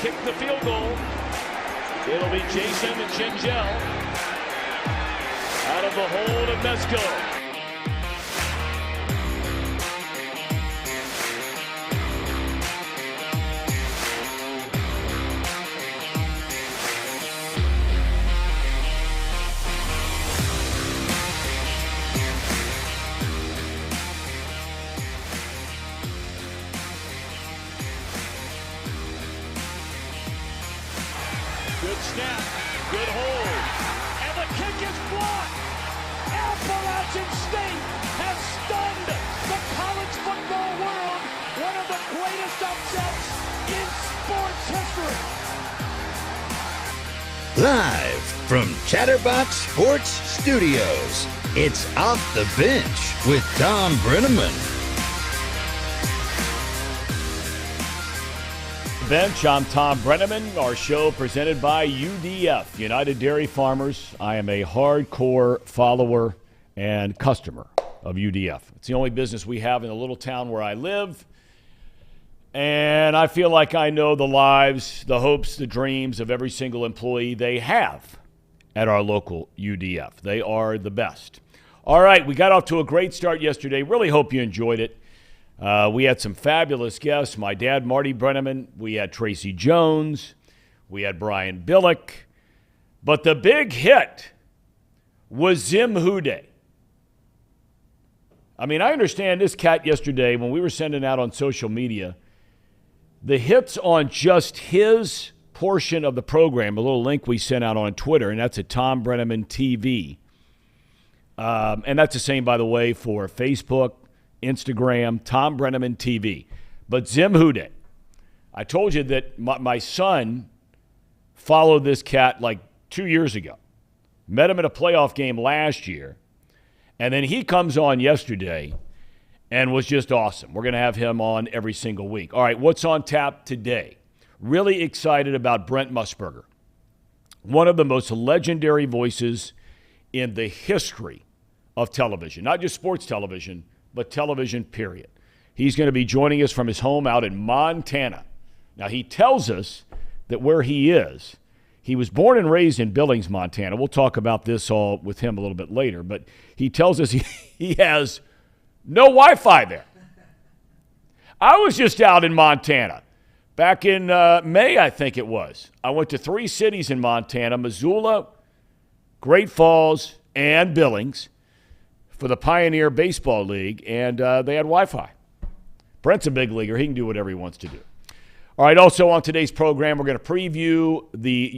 kick the field goal. It'll be Jason Chingel out of the hold of Mesco. Good snap, good hold, and the kick is blocked. Appalachian State has stunned the college football world. One of the greatest upsets in sports history. Live from Chatterbox Sports Studios, it's Off the Bench with Thom Brennaman. Bench, I'm Thom Brennaman. Our show presented by UDF, United Dairy Farmers. I am a hardcore follower and customer of UDF. It's the only business we have in the little town where I live. And I feel like I know the lives, the hopes, the dreams of every single employee they have at our local UDF. They are the best. All right, we got off to a great start yesterday. Really hope you enjoyed it. We had some fabulous guests. My dad, Marty Brennaman. We had Tracy Jones. We had Brian Billick. But the big hit was Zim Hude. I mean, I understand this cat yesterday when we were sending out on social media, the hits on just his portion of the program, a little link we sent out on Twitter, and that's at Thom Brennaman TV. And that's the same, by the way, for Facebook, Instagram, Thom Brennaman TV. But Zim Hude, I told you that my son followed this cat like 2 years ago. Met him at a playoff game last year. And then he comes on yesterday and was just awesome. We're going to have him on every single week. All right, what's on tap today? Really excited about Brent Musburger, one of the most legendary voices in the history of television, not just sports television, but television, period. He's going to be joining us from his home out in Montana. Now, he tells us that where he is, he was born and raised in Billings, Montana. We'll talk about this all with him a little bit later, but he tells us he has no Wi-Fi there. I was just out in Montana back in May, I think it was. I went to 3 cities in Montana, Missoula, Great Falls, and Billings, for the Pioneer Baseball League, and they had Wi-Fi. Brent's a big leaguer. He can do whatever he wants to do. All right, also on today's program, we're going to preview the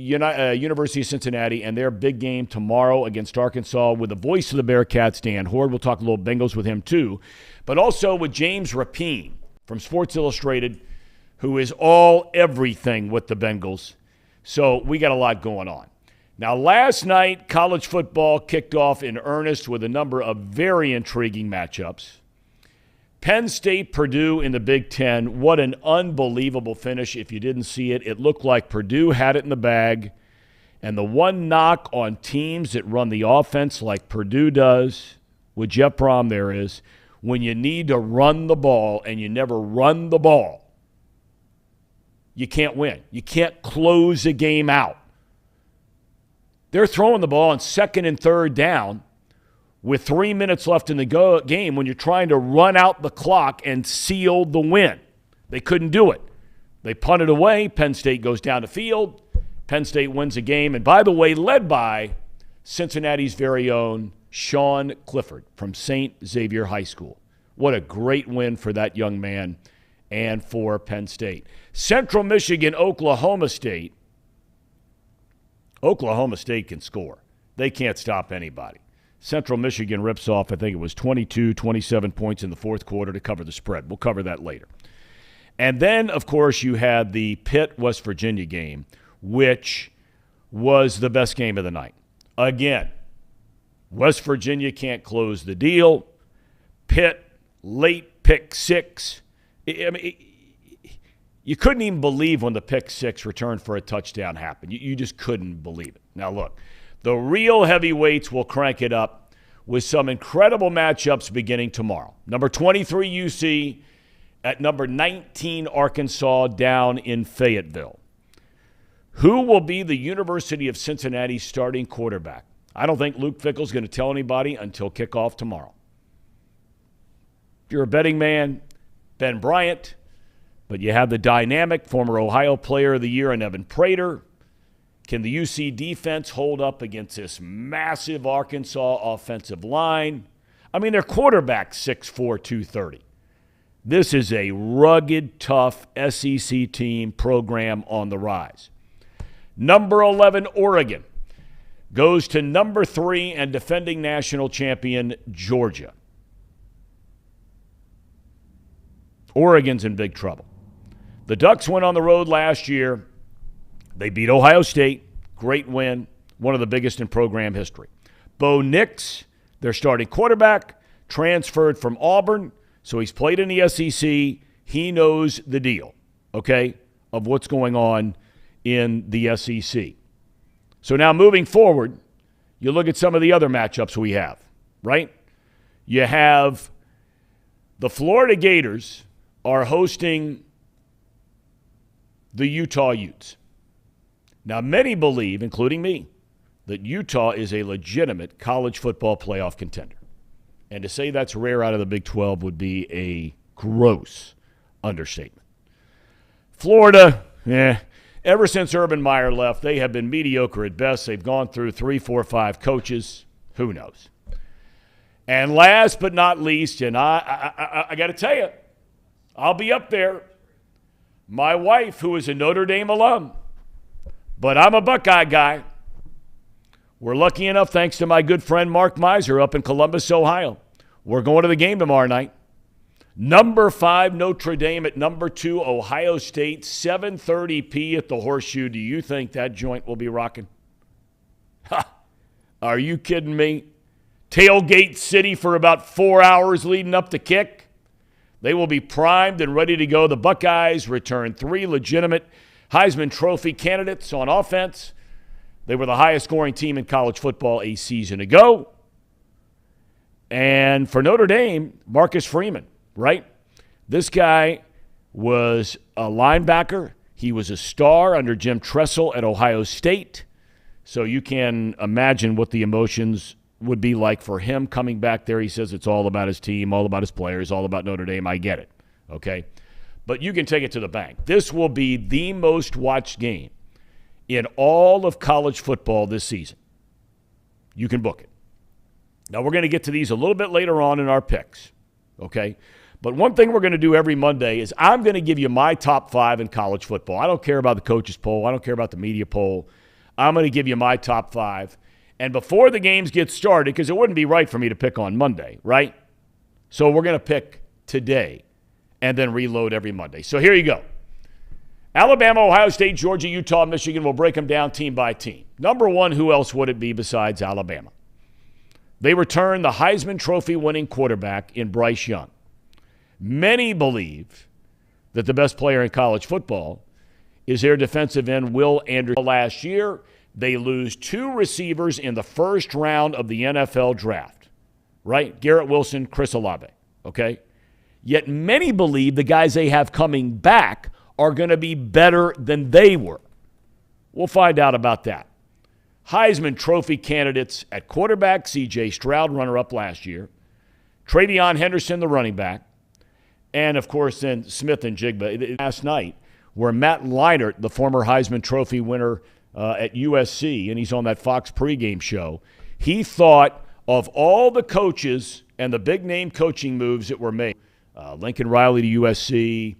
University of Cincinnati and their big game tomorrow against Arkansas with the voice of the Bearcats, Dan Hoard. We'll talk a little Bengals with him too, but also with James Rapine from Sports Illustrated, who is everything with the Bengals. So we got a lot going on. Now, last night, college football kicked off in earnest with a number of very intriguing matchups. Penn State, Purdue in the Big Ten. What an unbelievable finish. If you didn't see it, it looked like Purdue had it in the bag. And the one knock on teams that run the offense like Purdue does, with Jeff Brom there is, when you need to run the ball and you never run the ball, you can't win. You can't close a game out. They're throwing the ball on 2nd and 3rd down with 3 minutes left in the game when you're trying to run out the clock and seal the win. They couldn't do it. They punted away. Penn State goes down the field. Penn State wins the game. And by the way, led by Cincinnati's very own Sean Clifford from St. Xavier High School. What a great win for that young man and for Penn State. Central Michigan, Oklahoma State. Oklahoma State can score. They can't stop anybody. Central Michigan rips off, I think it was 22, 27 points in the fourth quarter to cover the spread. We'll cover that later. And then, of course, you had the Pitt-West Virginia game, which was the best game of the night. Again, West Virginia can't close the deal. Pitt, late pick six. I mean, you couldn't even believe when the pick six return for a touchdown happened. You just couldn't believe it. Now, look, the real heavyweights will crank it up with some incredible matchups beginning tomorrow. Number 23 UC at number 19 Arkansas down in Fayetteville. Who will be the University of Cincinnati starting quarterback? I don't think Luke Fickell's going to tell anybody until kickoff tomorrow. If you're a betting man, Ben Bryant, but you have the dynamic former Ohio Player of the Year in Evan Prater. Can the UC defense hold up against this massive Arkansas offensive line? I mean, their quarterback's 6'4", 230. This is a rugged, tough SEC team program on the rise. Number 11, Oregon, goes to number 3 and defending national champion, Georgia. Oregon's in big trouble. The Ducks went on the road last year. They beat Ohio State. Great win. One of the biggest in program history. Bo Nix, their starting quarterback, transferred from Auburn, so he's played in the SEC. He knows the deal, okay, of what's going on in the SEC. So now moving forward, you look at some of the other matchups we have, right? You have the Florida Gators are hosting the Utah Utes. Now, many believe, including me, that Utah is a legitimate college football playoff contender. And to say that's rare out of the Big 12 would be a gross understatement. Florida, ever since Urban Meyer left, they have been mediocre at best. They've gone through 3, 4, 5 coaches. Who knows? And last but not least, and I got to tell you, I'll be up there. My wife, who is a Notre Dame alum, but I'm a Buckeye guy. We're lucky enough, thanks to my good friend Mark Miser up in Columbus, Ohio. We're going to the game tomorrow night. Number 5, Notre Dame at number 2, Ohio State, 7:30 at the Horseshoe. Do you think that joint will be rocking? Ha! Are you kidding me? Tailgate City for about 4 hours leading up to kick. They will be primed and ready to go. The Buckeyes return 3 legitimate Heisman Trophy candidates on offense. They were the highest scoring team in college football a season ago. And for Notre Dame, Marcus Freeman, right? This guy was a linebacker. He was a star under Jim Tressel at Ohio State. So you can imagine what the emotions would be like for him coming back there. He says it's all about his team, all about his players, all about Notre Dame. I get it, okay? But you can take it to the bank. This will be the most watched game in all of college football this season. You can book it. Now, we're going to get to these a little bit later on in our picks, okay? But one thing we're going to do every Monday is I'm going to give you my top 5 in college football. I don't care about the coaches poll. I don't care about the media poll. I'm going to give you my top 5. And before the games get started, because it wouldn't be right for me to pick on Monday, right? So we're going to pick today and then reload every Monday. So here you go. Alabama, Ohio State, Georgia, Utah, Michigan. We'll break them down team by team. Number 1, who else would it be besides Alabama? They return the Heisman Trophy winning quarterback in Bryce Young. Many believe that the best player in college football is their defensive end, Will Anderson. Last year, they lose 2 receivers in the first round of the NFL draft, right? Garrett Wilson, Chris Olave, okay? Yet many believe the guys they have coming back are going to be better than they were. We'll find out about that. Heisman Trophy candidates at quarterback, C.J. Stroud, runner-up last year, Travion Henderson, the running back, and, of course, then Smith and Jigba. Last night, where Matt Leinart, the former Heisman Trophy winner at USC, and he's on that Fox pregame show, he thought of all the coaches and the big-name coaching moves that were made, Lincoln Riley to USC,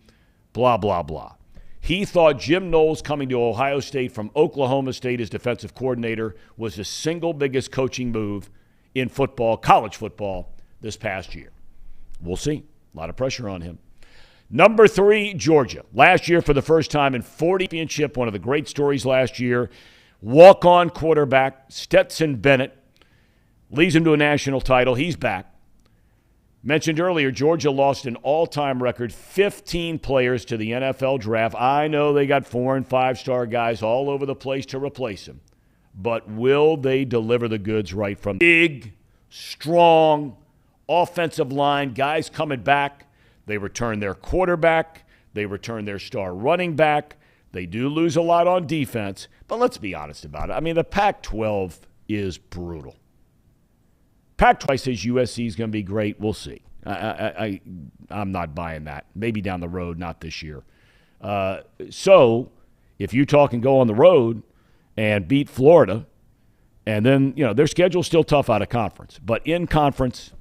blah, blah, blah. He thought Jim Knowles coming to Ohio State from Oklahoma State as defensive coordinator was the single biggest coaching move in football, college football, this past year. We'll see. A lot of pressure on him. Number 3, Georgia. Last year, for the first time in 40 championship, one of the great stories last year, walk-on quarterback Stetson Bennett leads him to a national title. He's back. Mentioned earlier, Georgia lost an all-time record 15 players to the NFL draft. I know they got 4- and 5-star guys all over the place to replace him. But will they deliver the goods right from big, strong, offensive line, guys coming back? They return their quarterback. They return their star running back. They do lose a lot on defense, but let's be honest about it. I mean, the Pac-12 is brutal. Pac-12 says USC is going to be great. We'll see. I'm not buying that. Maybe down the road, not this year. So if Utah can go on the road and beat Florida, and then, their schedule's still tough out of conference. But in conference,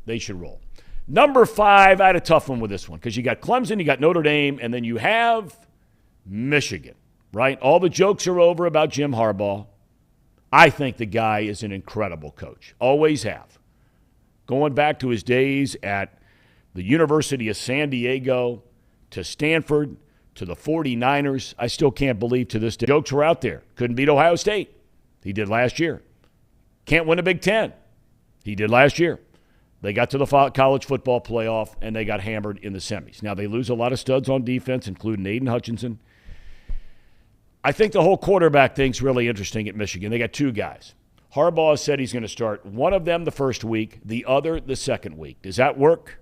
they should roll. Number 5, I had a tough one with this one because you got Clemson, you got Notre Dame, and then you have Michigan, right? All the jokes are over about Jim Harbaugh. I think the guy is an incredible coach. Always have. Going back to his days at the University of San Diego, to Stanford, to the 49ers, I still can't believe to this day. Jokes were out there. Couldn't beat Ohio State. He did last year. Can't win a Big Ten. He did last year. They got to the college football playoff, and they got hammered in the semis. Now, they lose a lot of studs on defense, including Aiden Hutchinson. I think the whole quarterback thing's really interesting at Michigan. They got 2 guys. Harbaugh said he's going to start one of them the first week, the other the second week. Does that work?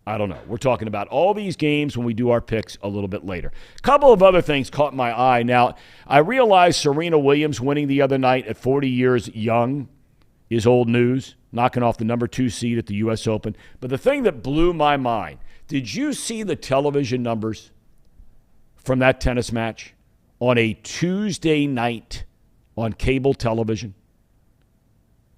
I don't know. We're talking about all these games when we do our picks a little bit later. A couple of other things caught my eye. Now, I realize Serena Williams winning the other night at 40 years young is old news, knocking off the number 2 seed at the U.S. Open. But the thing that blew my mind, did you see the television numbers from that tennis match on a Tuesday night on cable television?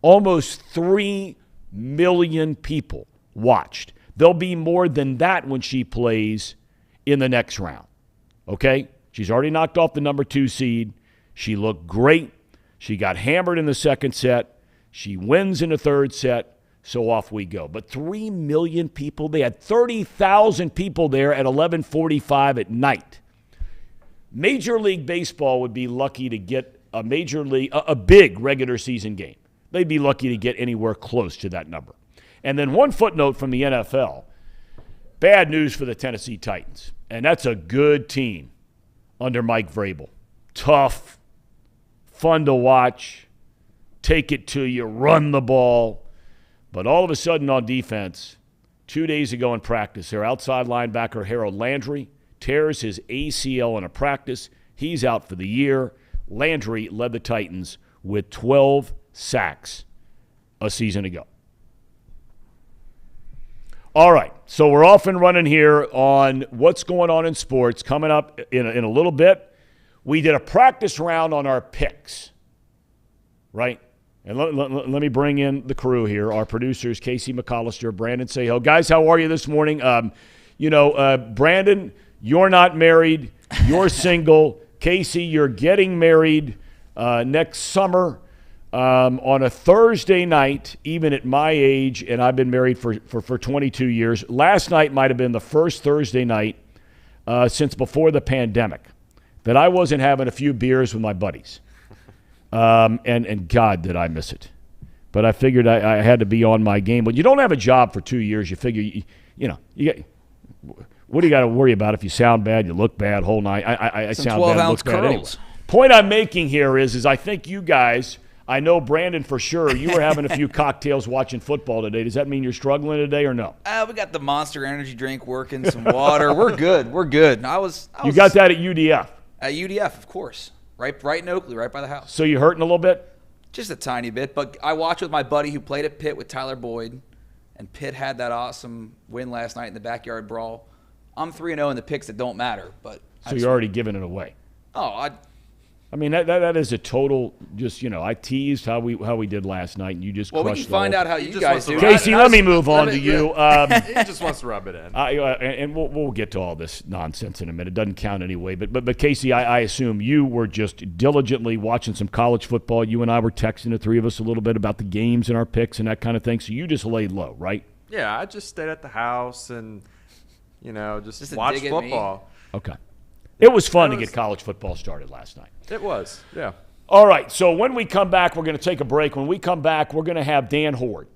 Almost 3 million people watched. There'll be more than that when she plays in the next round, okay? She's already knocked off the number 2 seed. She looked great. She got hammered in the second set. She wins in the third set, so off we go. But 3 million people, they had 30,000 people there at 11:45 at night. Major League Baseball would be lucky to get a big regular season game. They'd be lucky to get anywhere close to that number. And then one footnote from the NFL, bad news for the Tennessee Titans. And that's a good team under Mike Vrabel. Tough, fun to watch, take it to you, run the ball. But all of a sudden on defense, 2 days ago in practice, their outside linebacker Harold Landry tears his ACL in a practice. He's out for the year. Landry led the Titans with 12 sacks a season ago. All right, so we're off and running here on what's going on in sports. Coming up in a little bit, we did a practice round on our picks, right? And let me bring in the crew here, our producers, Casey McAllister, Brandon Seho. Guys, how are you this morning? Brandon, you're not married. You're single. Casey, you're getting married next summer. On a Thursday night, even at my age, and I've been married for 22 years. Last night might have been the first Thursday night since before the pandemic that I wasn't having a few beers with my buddies. And God, did I miss it. But I figured I had to be on my game. When you don't have a job for 2 years, you figure, what do you got to worry about if you sound bad, you look bad, whole night? I sound bad, look bad anyway. Point I'm making here is I think you guys – I know, Brandon, for sure, you were having a few cocktails watching football today. Does that mean you're struggling today or no? We got the Monster Energy drink working, some water. We're good. You got that at UDF? At UDF, of course. Right in Oakley, right by the house. So you hurting a little bit? Just a tiny bit. But I watched with my buddy who played at Pitt with Tyler Boyd, and Pitt had that awesome win last night in the backyard brawl. I'm 3-0 in the picks that don't matter. So you're already giving it away? Oh, I mean, that is a total just, I teased how we did last night, and you just crushed it. Well, we can find out how you guys do. Casey, let me move on to you. He just wants to rub it in. And we'll get to all this nonsense in a minute. It doesn't count anyway. But Casey, I assume you were just diligently watching some college football. You and I were texting, the three of us, a little bit about the games and our picks and that kind of thing. So you just laid low, right? Yeah, I just stayed at the house and, just watched football. Okay. It was fun to get college football started last night. It was, yeah. All right, so when we come back, we're going to take a break. When we come back, we're going to have Dan Hoard.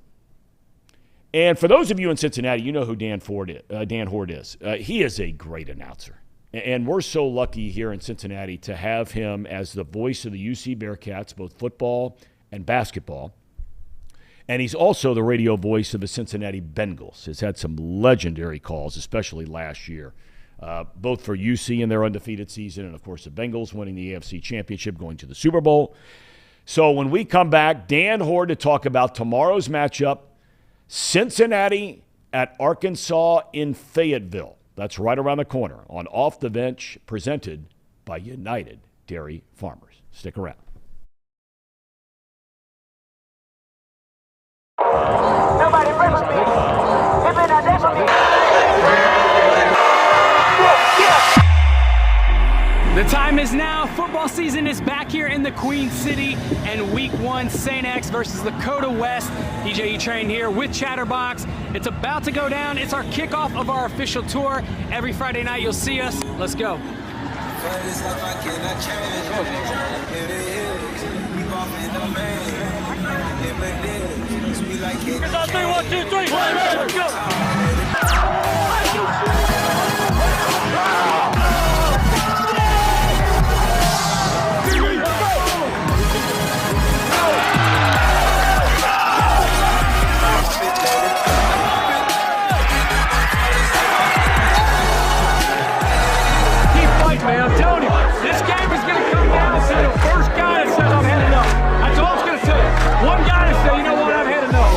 And for those of you in Cincinnati, you know who Dan Hoard is. He is a great announcer. And we're so lucky here in Cincinnati to have him as the voice of the UC Bearcats, both football and basketball. And he's also the radio voice of the Cincinnati Bengals. Has had some legendary calls, especially last year. both for UC in their undefeated season and, of course, the Bengals winning the AFC Championship, going to the Super Bowl. So when we come back, Dan Hoard to talk about tomorrow's matchup, Cincinnati at Arkansas in Fayetteville. That's right around the corner on Off the Bench, presented by United Dairy Farmers. Stick around. Nobody The time is now. Football season is back here in the Queen City, and Week 1, St. X versus Dakota West. DJ Train here with Chatterbox. It's about to go down. It's our kickoff of our official tour. Every Friday night you'll see us. Let's go. It's on 3, 1, 2, 3. Let's go. Man, I'm telling you, this game is going to come down to the first guy that says I've had enough. That's all it's going to say. One guy to say, you know what, I've had enough.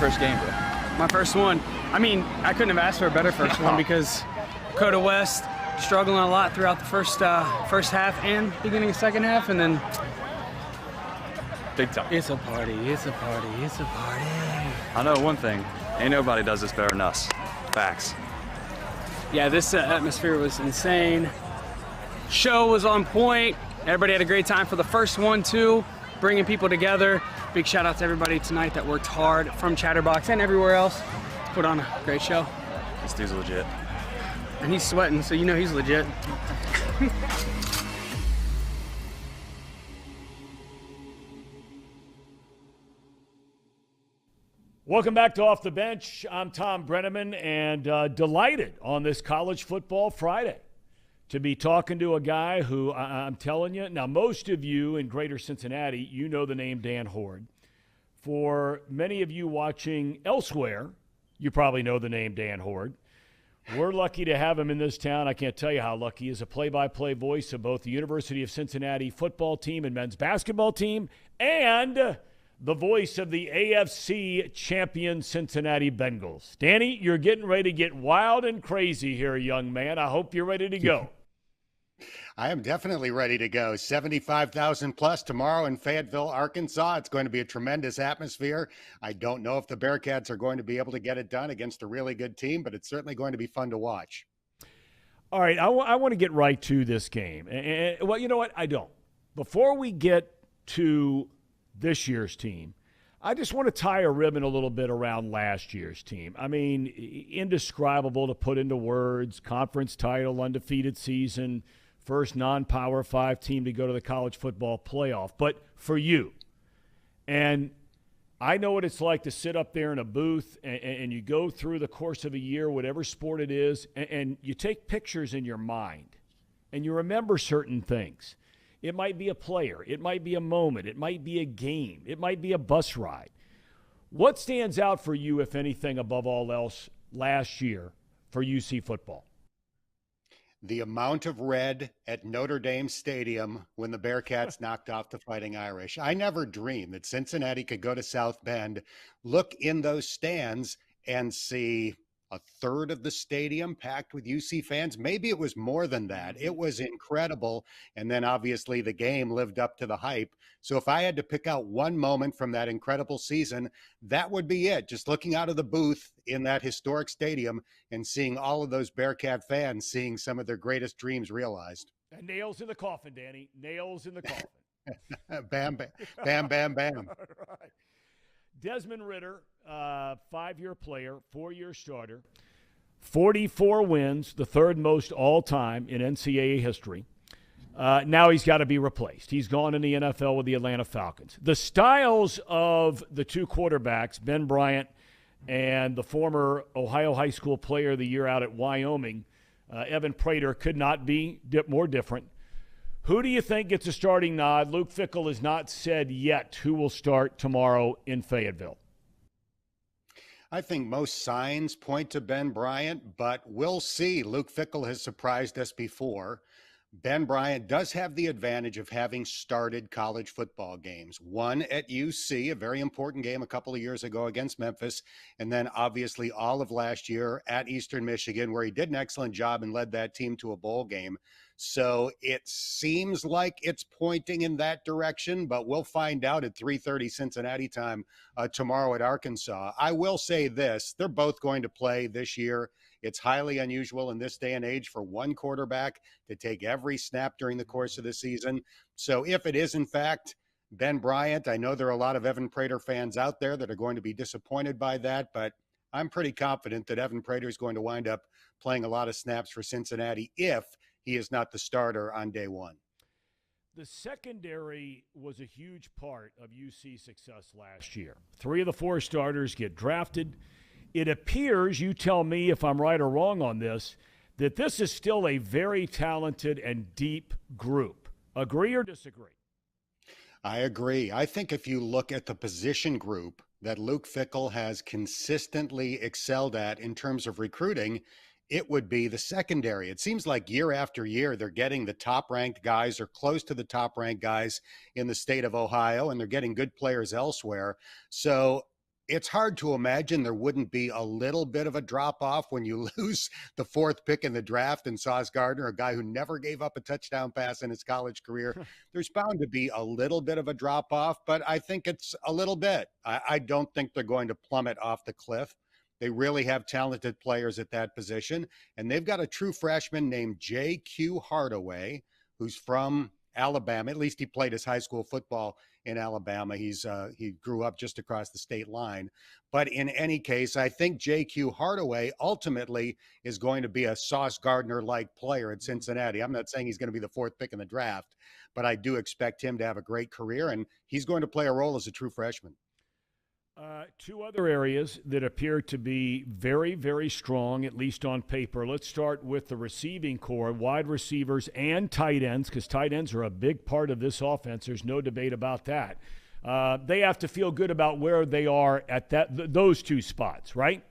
First game, bro. My first one. I mean, I couldn't have asked for a better first one because Dakota West struggling a lot throughout the first half and beginning of second half, and then big time. It's a party. It's a party. It's a party. I know one thing. Ain't nobody does this better than us. Facts. Yeah, this atmosphere was insane. Show was on point. Everybody had a great time for the first one, too, bringing people together. Big shout out to everybody tonight that worked hard from Chatterbox and everywhere else. Put on a great show. This dude's legit. And he's sweating, so you know he's legit. Welcome back to Off the Bench. I'm Thom Brennaman, and delighted on this College Football Friday to be talking to a guy who, I'm telling you, now most of you in greater Cincinnati, you know the name Dan Hoard. For many of you watching elsewhere, you probably know the name Dan Hoard. We're lucky to have him in this town. I can't tell you how lucky. He's a play-by-play voice of both the University of Cincinnati football team and men's basketball team, and the voice of the AFC champion Cincinnati Bengals. Danny, you're getting ready to get wild and crazy here, young man. I hope you're ready to go. I am definitely ready to go. 75,000 plus tomorrow in Fayetteville, Arkansas. It's going to be a tremendous atmosphere. I don't know if the Bearcats are going to be able to get it done against a really good team, but it's certainly going to be fun to watch. All right, I want to get right to this game. Well, you know what? I don't. Before we get to this year's team, I just want to tie a ribbon a little bit around last year's team. I mean, indescribable to put into words. Conference title, undefeated season, first non-Power 5 team to go to the college football playoff. But for you, and I know what it's like to sit up there in a booth and you go through the course of a year, whatever sport it is, and you take pictures in your mind and you remember certain things. It might be a player. It might be a moment. It might be a game. It might be a bus ride. What stands out for you, if anything, above all else, last year for UC football? The amount of red at Notre Dame Stadium when the Bearcats knocked off the Fighting Irish. I never dreamed that Cincinnati could go to South Bend, look in those stands, and see a third of the stadium packed with UC fans. Maybe it was more than that. It was incredible. And then obviously the game lived up to the hype. So if I had to pick out one moment from that incredible season, that would be it. Just looking out of the booth in that historic stadium and seeing all of those Bearcat fans seeing some of their greatest dreams realized. And nails in the coffin, Danny. Nails in the coffin. Bam, bam, bam, bam, bam. All right. Desmond Ridder, 5-year player, 4-year starter, 44 wins, the third most all-time in NCAA history. Now he's got to be replaced. He's gone in the NFL with the Atlanta Falcons. The styles of the two quarterbacks, Ben Bryant and the former Ohio High School Player of the Year out at Wyoming, Evan Prater, could not be more different. Who do you think gets a starting nod? Luke Fickell has not said yet who will start tomorrow in Fayetteville. I think most signs point to Ben Bryant, but we'll see. Luke Fickell has surprised us before. Ben Bryant does have the advantage of having started college football games. One at UC, a very important game a couple of years ago against Memphis, and then obviously all of last year at Eastern Michigan, where he did an excellent job and led that team to a bowl game. So it seems like it's pointing in that direction, but we'll find out at 3:30 Cincinnati time tomorrow at Arkansas. I will say this, they're both going to play this year. It's highly unusual in this day and age for one quarterback to take every snap during the course of the season. So if it is, in fact, Ben Bryant, I know there are a lot of Evan Prater fans out there that are going to be disappointed by that, but I'm pretty confident that Evan Prater is going to wind up playing a lot of snaps for Cincinnati if he is not the starter on day one. The secondary was a huge part of UC's success last year. 3 of the 4 starters get drafted. It appears, you tell me if I'm right or wrong on this, that this is still a very talented and deep group. Agree or disagree? I agree. I think if you look at the position group that Luke Fickell has consistently excelled at in terms of recruiting, it would be the secondary. It seems like year after year, they're getting the top-ranked guys or close to the top-ranked guys in the state of Ohio, and they're getting good players elsewhere. So it's hard to imagine there wouldn't be a little bit of a drop-off when you lose the 4th pick in the draft in Sauce Gardner, a guy who never gave up a touchdown pass in his college career. There's bound to be a little bit of a drop-off, but I think it's a little bit. I don't think they're going to plummet off the cliff. They really have talented players at that position, and they've got a true freshman named J.Q. Hardaway, who's from Alabama. At least he played his high school football in Alabama. He grew up just across the state line. But in any case, I think J.Q. Hardaway ultimately is going to be a Sauce Gardner-like player at Cincinnati. I'm not saying he's going to be the 4th pick in the draft, but I do expect him to have a great career, and he's going to play a role as a true freshman. 2 other areas that appear to be very, very strong, at least on paper. Let's start with the receiving core, wide receivers and tight ends, because tight ends are a big part of this offense. There's no debate about that. They have to feel good about where they are at those 2 spots, right?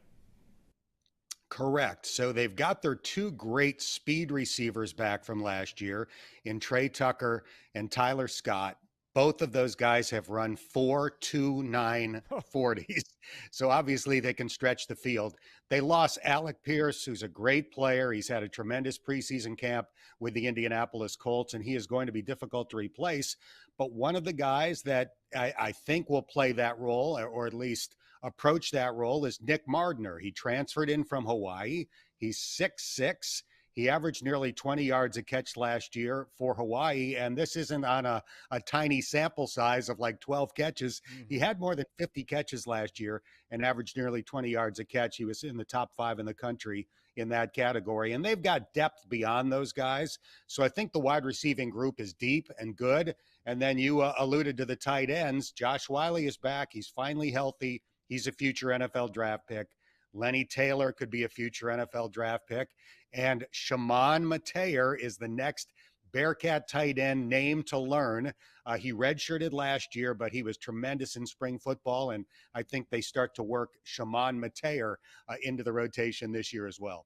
Correct. So they've got their 2 great speed receivers back from last year in Trey Tucker and Tyler Scott. Both of those guys have run 4.29 40s. So obviously they can stretch the field. They lost Alec Pierce, who's a great player. He's had a tremendous preseason camp with the Indianapolis Colts, and he is going to be difficult to replace. But one of the guys that I think will play that role, or at least approach that role, is Nick Mardner. He transferred in from Hawaii. He's 6'6". He averaged nearly 20 yards a catch last year for Hawaii, and this isn't on a tiny sample size of like 12 catches. He had more than 50 catches last year and averaged nearly 20 yards a catch. He was in the top 5 in the country in that category, and they've got depth beyond those guys. So I think the wide receiving group is deep and good. And then you alluded to the tight ends. Josh Wiley is back. He's finally healthy. He's a future NFL draft pick. Lenny Taylor could be a future NFL draft pick. And Shimon Mateer is the next Bearcat tight end name to learn. He redshirted last year, but he was tremendous in spring football. And I think they start to work Shimon Mateer into the rotation this year as well.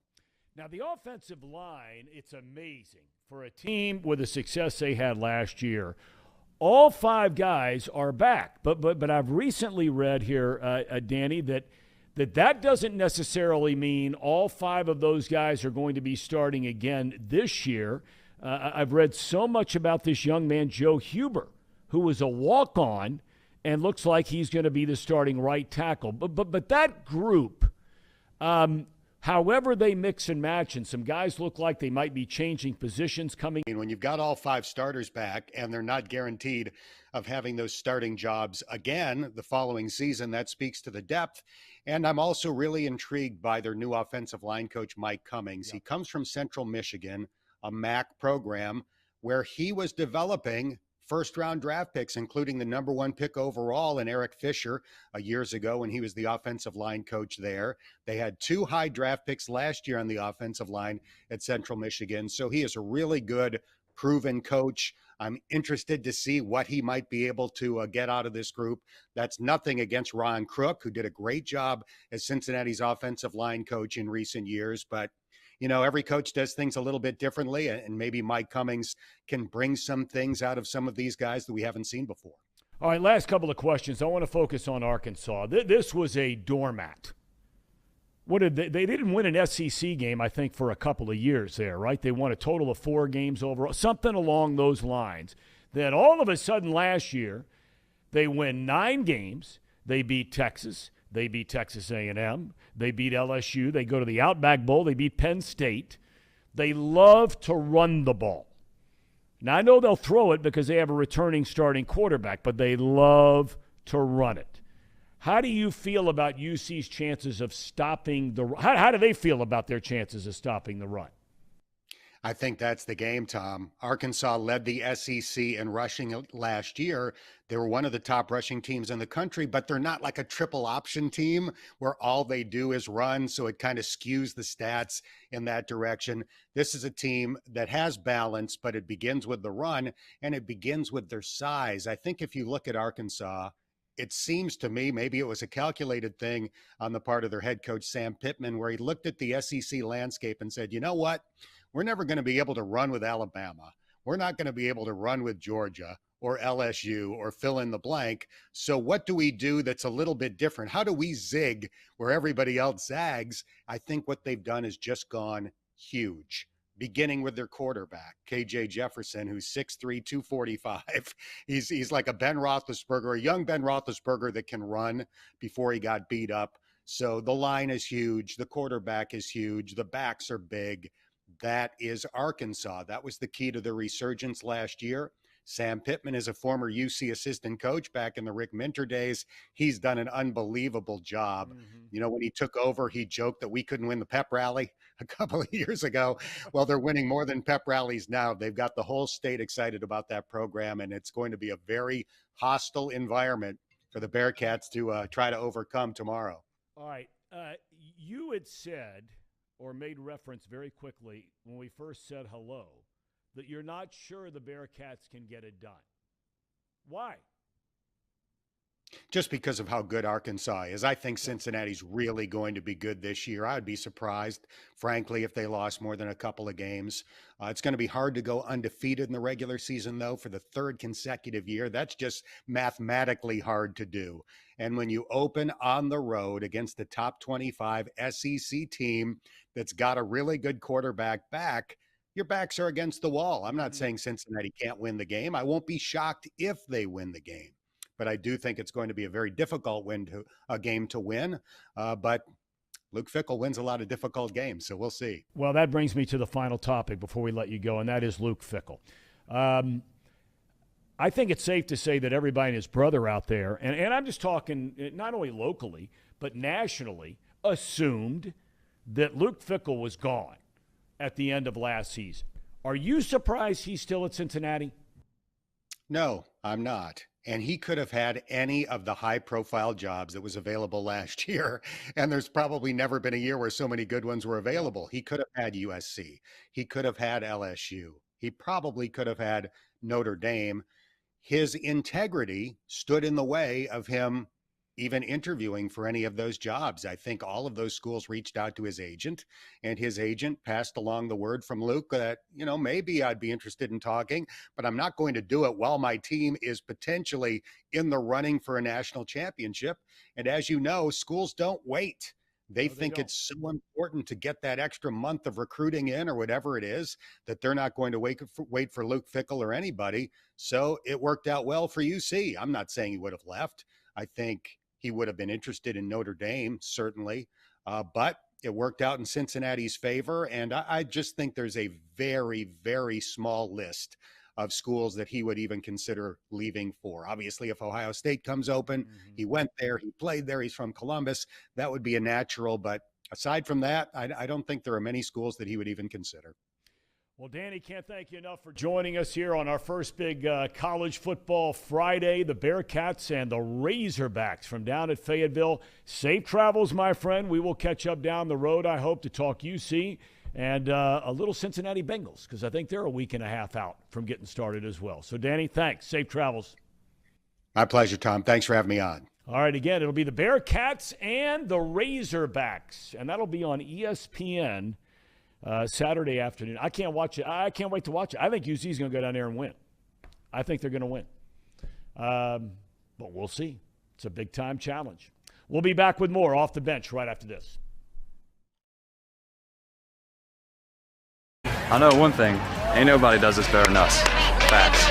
Now, the offensive line, it's amazing. For a team with the success they had last year, all 5 guys are back. But I've recently read here, Danny, that doesn't necessarily mean all 5 of those guys are going to be starting again this year. I've read so much about this young man, Joe Huber, who was a walk-on and looks like he's going to be the starting right tackle. But that group, however they mix and match, and some guys look like they might be changing positions coming. When you've got all 5 starters back and they're not guaranteed of having those starting jobs again the following season, that speaks to the depth. And I'm also really intrigued by their new offensive line coach, Mike Cummings. He comes from Central Michigan, a MAC program where he was developing first-round draft picks, including the number 1 pick overall in Eric Fisher years ago when he was the offensive line coach there. They had 2 high draft picks last year on the offensive line at Central Michigan. So he is a really good, proven coach. I'm interested to see what he might be able to get out of this group. That's nothing against Ron Crook, who did a great job as Cincinnati's offensive line coach in recent years. But every coach does things a little bit differently, and maybe Mike Cummings can bring some things out of some of these guys that we haven't seen before. All right, last couple of questions. I want to focus on Arkansas. This was a doormat. What did they didn't win an SEC game, I think, for a couple of years there, right? They won a total of 4 games overall, something along those lines. Then all of a sudden last year, they win 9 games. They beat Texas. They beat Texas A&M. They beat LSU. They go to the Outback Bowl. They beat Penn State. They love to run the ball. Now, I know they'll throw it because they have a returning starting quarterback, but they love to run it. How do you feel about UC's chances of stopping the run? How do they feel about their chances of stopping the run? I think that's the game, Tom. Arkansas led the SEC in rushing last year. They were one of the top rushing teams in the country, but they're not like a triple option team where all they do is run, so it kind of skews the stats in that direction. This is a team that has balance, but it begins with the run, and it begins with their size. I think if you look at Arkansas, it seems to me, maybe it was a calculated thing on the part of their head coach, Sam Pittman, where he looked at the SEC landscape and said, you know what? We're never going to be able to run with Alabama. We're not going to be able to run with Georgia or LSU or fill in the blank. So what do we do that's a little bit different? How do we zig where everybody else zags? I think what they've done is just gone huge, beginning with their quarterback, KJ Jefferson, who's 6'3", 245. He's like a Ben Roethlisberger, a young Ben Roethlisberger that can run before he got beat up. So the line is huge. The quarterback is huge. The backs are big. That is Arkansas. That was the key to the resurgence last year. Sam Pittman is a former UC assistant coach back in the Rick Minter days. He's done an unbelievable job. Mm-hmm. When he took over, he joked that we couldn't win the pep rally a couple of years ago. Well, they're winning more than pep rallies now. They've got the whole state excited about that program, and it's going to be a very hostile environment for the Bearcats to try to overcome tomorrow. All right. You had said or made reference very quickly when we first said hello that you're not sure the Bearcats can get it done. Why? Just because of how good Arkansas is. I think Cincinnati's really going to be good this year. I'd be surprised, frankly, if they lost more than a couple of games. It's going to be hard to go undefeated in the regular season, though, for the 3rd consecutive year. That's just mathematically hard to do. And when you open on the road against the top 25 SEC team that's got a really good quarterback back, your backs are against the wall. I'm not saying Cincinnati can't win the game. I won't be shocked if they win the game. But I do think it's going to be a very difficult game to win. But Luke Fickell wins a lot of difficult games, so we'll see. Well, that brings me to the final topic before we let you go, and that is Luke Fickell. I think it's safe to say that everybody and his brother out there, and I'm just talking not only locally, but nationally, assumed that Luke Fickell was gone at the end of last season. Are you surprised he's still at Cincinnati? No, I'm not. And he could have had any of the high-profile jobs that was available last year. And there's probably never been a year where so many good ones were available. He could have had USC. He could have had LSU. He probably could have had Notre Dame. His integrity stood in the way of him even interviewing for any of those jobs. I think all of those schools reached out to his agent, and his agent passed along the word from Luke that, maybe I'd be interested in talking, but I'm not going to do it while my team is potentially in the running for a national championship. And as you know, schools don't wait. They think it's so important to get that extra month of recruiting in or whatever it is that they're not going to wait for Luke Fickell or anybody. So it worked out well for UC. I'm not saying he would have left. I think he would have been interested in Notre Dame, certainly. But it worked out in Cincinnati's favor. And I just think there's a very, very small list of schools that he would even consider leaving for. Obviously, if Ohio State comes open, he went there, he played there, he's from Columbus, that would be a natural. But aside from that, I don't think there are many schools that he would even consider. Well, Danny, can't thank you enough for joining us here on our first big college football Friday. The Bearcats and the Razorbacks from down at Fayetteville. Safe travels, my friend. We will catch up down the road, I hope, to talk UC and a little Cincinnati Bengals, because I think they're a week and a half out from getting started as well. So, Danny, thanks. Safe travels. My pleasure, Tom. Thanks for having me on. All right, again, it'll be the Bearcats and the Razorbacks, and that'll be on ESPN Saturday afternoon. I can't watch it. I can't wait to watch it. I think UC is going to go down there and win. I think they're going to win. But we'll see. It's a big-time challenge. We'll be back with more Off the Bench right after this. I know one thing. Ain't nobody does this better than us. Facts.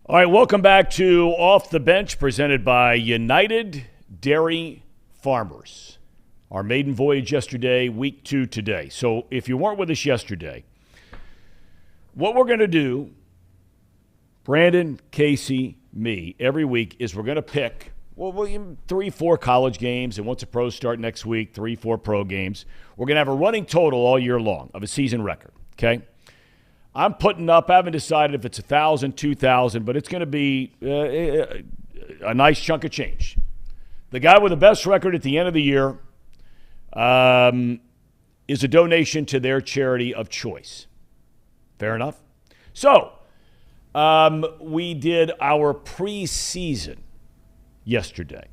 All right, welcome back to Off the Bench, presented by United Dairy Farmers. Our maiden voyage yesterday, week 2 today. So if you weren't with us yesterday, what we're going to do, Brandon, Casey, me, every week is we're going to pick, 3-4 college games, and once the pros start next week, 3-4 pro games. We're going to have a running total all year long of a season record, okay? I'm putting up, I haven't decided if it's 1,000, 2,000, but it's going to be a nice chunk of change. The guy with the best record at the end of the year is a donation to their charity of choice. Fair enough? So, we did our preseason yesterday,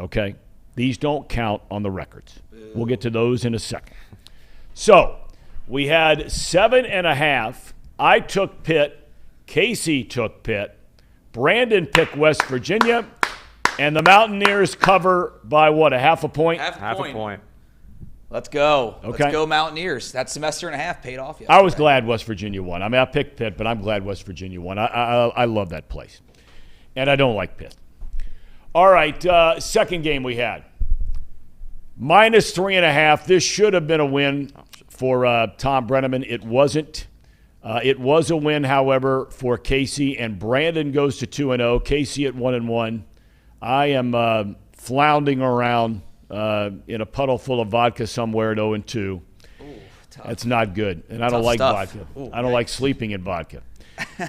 okay? These don't count on the records. We'll get to those in a second. So, we had 7.5. I took Pitt. Casey took Pitt. Brandon picked West Virginia. And the Mountaineers cover by what, a half a point? Half a point. Let's go. Okay. Let's go Mountaineers. That semester and a half paid off yesterday. I was glad West Virginia won. I mean, I picked Pitt, but I'm glad West Virginia won. I love that place. And I don't like Pitt. All right, second game we had. -3.5. This should have been a win for Thom Brennaman. It wasn't. It was a win, however, for Casey, and Brandon goes to 2-0. Casey at 1-1. I am floundering around in a puddle full of vodka somewhere at 0-2. That's not good, and I don't like vodka. I don't like sleeping in vodka.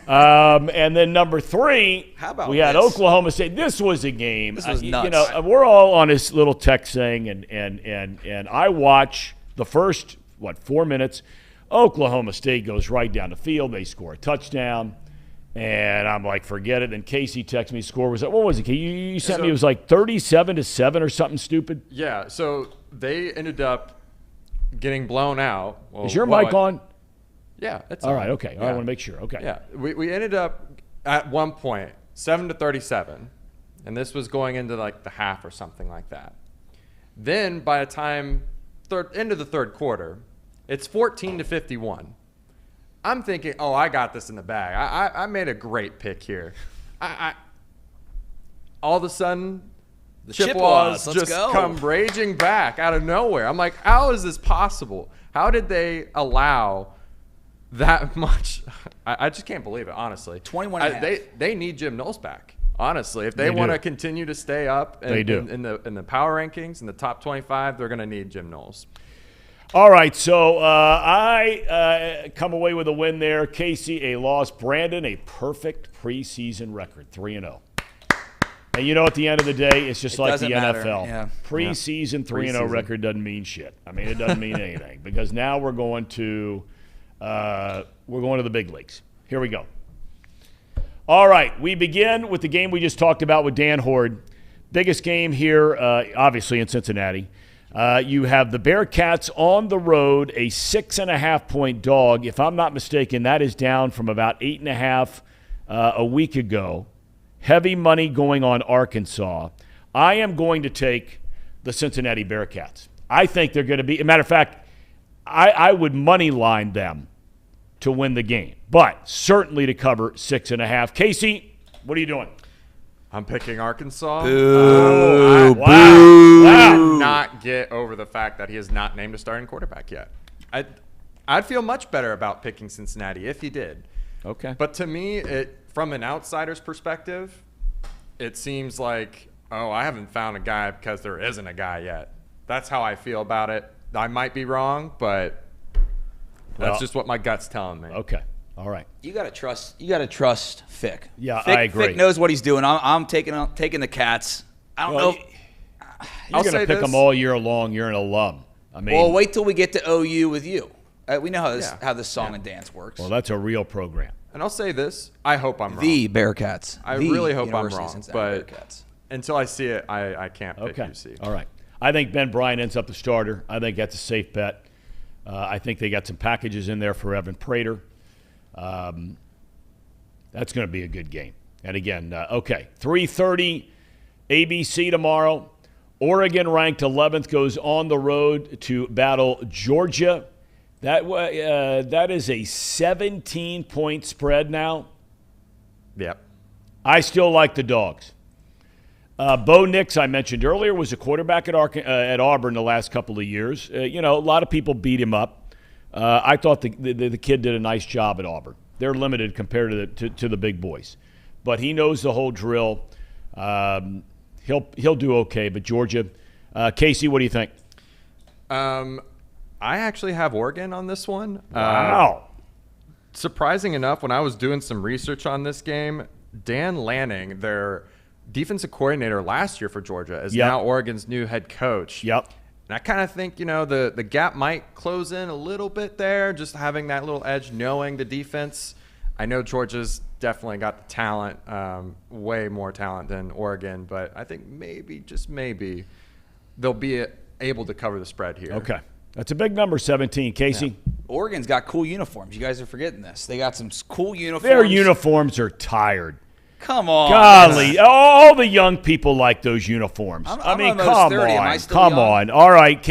And then number 3, how about we had this? Oklahoma State. This was a game. This was nuts. You know, we're all on this little text thing, and I watch the first 4 minutes. Oklahoma State goes right down the field. They score a touchdown, and I'm like, forget it. And Casey texts me, score was what was it? You sent me, it was like 37-7 or something stupid. Yeah. So they ended up getting blown out. Is your mic on? Yeah, it's all on. right. Okay, Yeah. I want to make sure. Okay. Yeah, we ended up at one point 7-37, and this was going into like the half or something like that. Then by the time end of the third quarter, it's 14-51. I'm thinking, oh, I got this in the bag. I made a great pick here. All of a sudden, the Chippewas just come raging back out of nowhere. I'm like, how is this possible? How did they allow that much? I just can't believe it, honestly. 21.5. They need Jim Knowles back, honestly. If they want to continue to stay up in the power rankings, in the top 25, they're going to need Jim Knowles. All right, so I come away with a win there. Casey, a loss. Brandon, a perfect preseason record, 3-0. And you know, at the end of the day, it's just like the NFL. Yeah. Preseason 3-0 record doesn't mean shit. I mean, it doesn't mean anything because now we're going to the big leagues. Here we go. All right, we begin with the game we just talked about with Dan Hoard. Biggest game here, obviously in Cincinnati. You have the Bearcats on the road, a 6.5-point dog. If I'm not mistaken, that is down from about 8.5 a week ago. Heavy money going on Arkansas. I am going to take the Cincinnati Bearcats. I think they're going to be – as a matter of fact, I would money line them to win the game, but certainly to cover 6.5. Casey, what are you doing? I'm picking Arkansas. Boo. Wow. I cannot get over the fact that he is not named a starting quarterback yet. I'd feel much better about picking Cincinnati if he did. Okay. But to me, from an outsider's perspective, it seems like, oh, I haven't found a guy because there isn't a guy yet. That's how I feel about it. I might be wrong, but that's just what my gut's telling me. Okay. All right. You gotta trust Fick. Yeah, Fick, I agree. Fick knows what he's doing. I'm taking the Cats. I don't know. You're going to pick them all year long. You're an alum. I mean, well, wait till we get to OU with you. We know how this song and dance works. Well, that's a real program. And I'll say this: I hope I'm wrong. The Bearcats. I really hope I'm wrong. But until I see it, I can't pick UC. All right. I think Ben Bryant ends up the starter. I think that's a safe bet. I think they got some packages in there for Evan Prater. That's going to be a good game. And again, 3:30 ABC tomorrow. Oregon, ranked 11th, goes on the road to battle Georgia. That is a 17-point spread now. Yep. I still like the Dogs. Bo Nix, I mentioned earlier, was a quarterback at Auburn the last couple of years. A lot of people beat him up. I thought the kid did a nice job at Auburn. They're limited compared to the big boys. But he knows the whole drill. He'll do okay. But Georgia, Casey, what do you think? I actually have Oregon on this one. Wow. Surprising enough, when I was doing some research on this game, Dan Lanning, their defensive coordinator last year for Georgia, is now Oregon's new head coach. Yep. And I kind of think, the gap might close in a little bit there, just having that little edge, knowing the defense. I know Georgia's definitely got the talent, way more talent than Oregon, but I think maybe, just maybe, they'll be able to cover the spread here. Okay. That's a big number, 17. Casey? Yeah. Oregon's got cool uniforms. You guys are forgetting this. They got some cool uniforms. Their uniforms are tired. Come on. Golly. All the young people like those uniforms. I'm come almost 30. Am I on. still Come young? on. All right.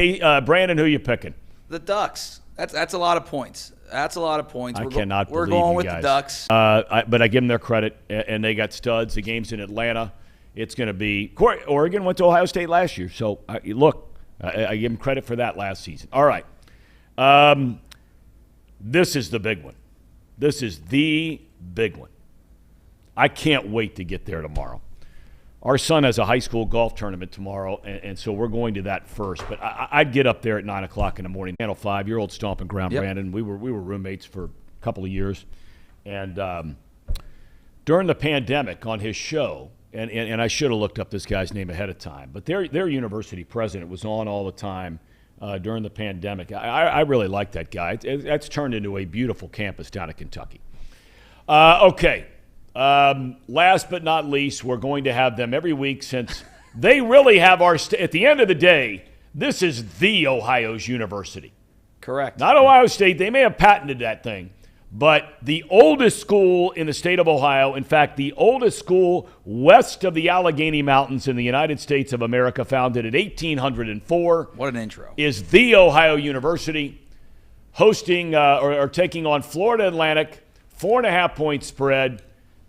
Brandon, who you picking? The Ducks. That's a lot of points. That's a lot of points. We're going with you the guys. Ducks. But I give them their credit, and they got studs. The game's in Atlanta. it's going to be – Oregon went to Ohio State last year. So, look, I give them credit for that last season. All right. This is the big one. This is the big one. I can't wait to get there tomorrow. Our son has a high school golf tournament tomorrow, and so we're going to that first. But I'd get up there at 9 o'clock in the morning. Channel 5, your old stomping ground, yep. Brandon. We were roommates for a couple of years. And during the pandemic on his show, and I should have looked up this guy's name ahead of time, but their university president was on all the time during the pandemic. I really like that guy. That's turned into a beautiful campus down in Kentucky. Okay. Last but not least, we're going to have them every week since they really have at the end of the day, this is the Ohio's university. Correct. Not Ohio State. They may have patented that thing, but the oldest school in the state of Ohio, in fact, the oldest school west of the Allegheny Mountains in the United States of America, founded in 1804. What an intro. Is the Ohio University hosting or taking on Florida Atlantic, 4.5-point spread.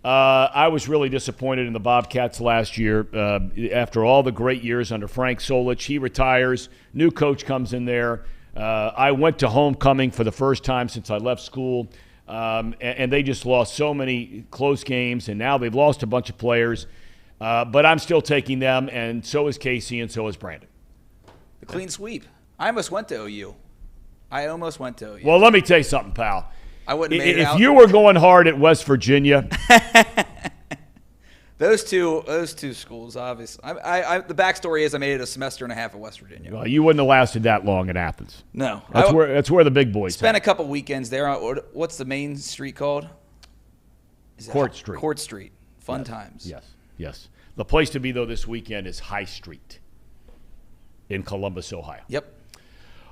I was really disappointed in the Bobcats last year. After all the great years under Frank Solich, he retires. New coach comes in there. I went to homecoming for the first time since I left school, and they just lost so many close games, and now they've lost a bunch of players. But I'm still taking them, and so is Casey, and so is Brandon. The clean sweep. I almost went to OU. Well, let me tell you something, pal. I wouldn't have made it out. If you were going hard at West Virginia, those two schools, obviously. The backstory is I made it a semester and a half at West Virginia. Well, you wouldn't have lasted that long in Athens. No, that's where the big boys spent a couple weekends there. What's the main street called? Court Street. Court Street. Fun times. Yes. The place to be though this weekend is High Street in Columbus, Ohio. Yep.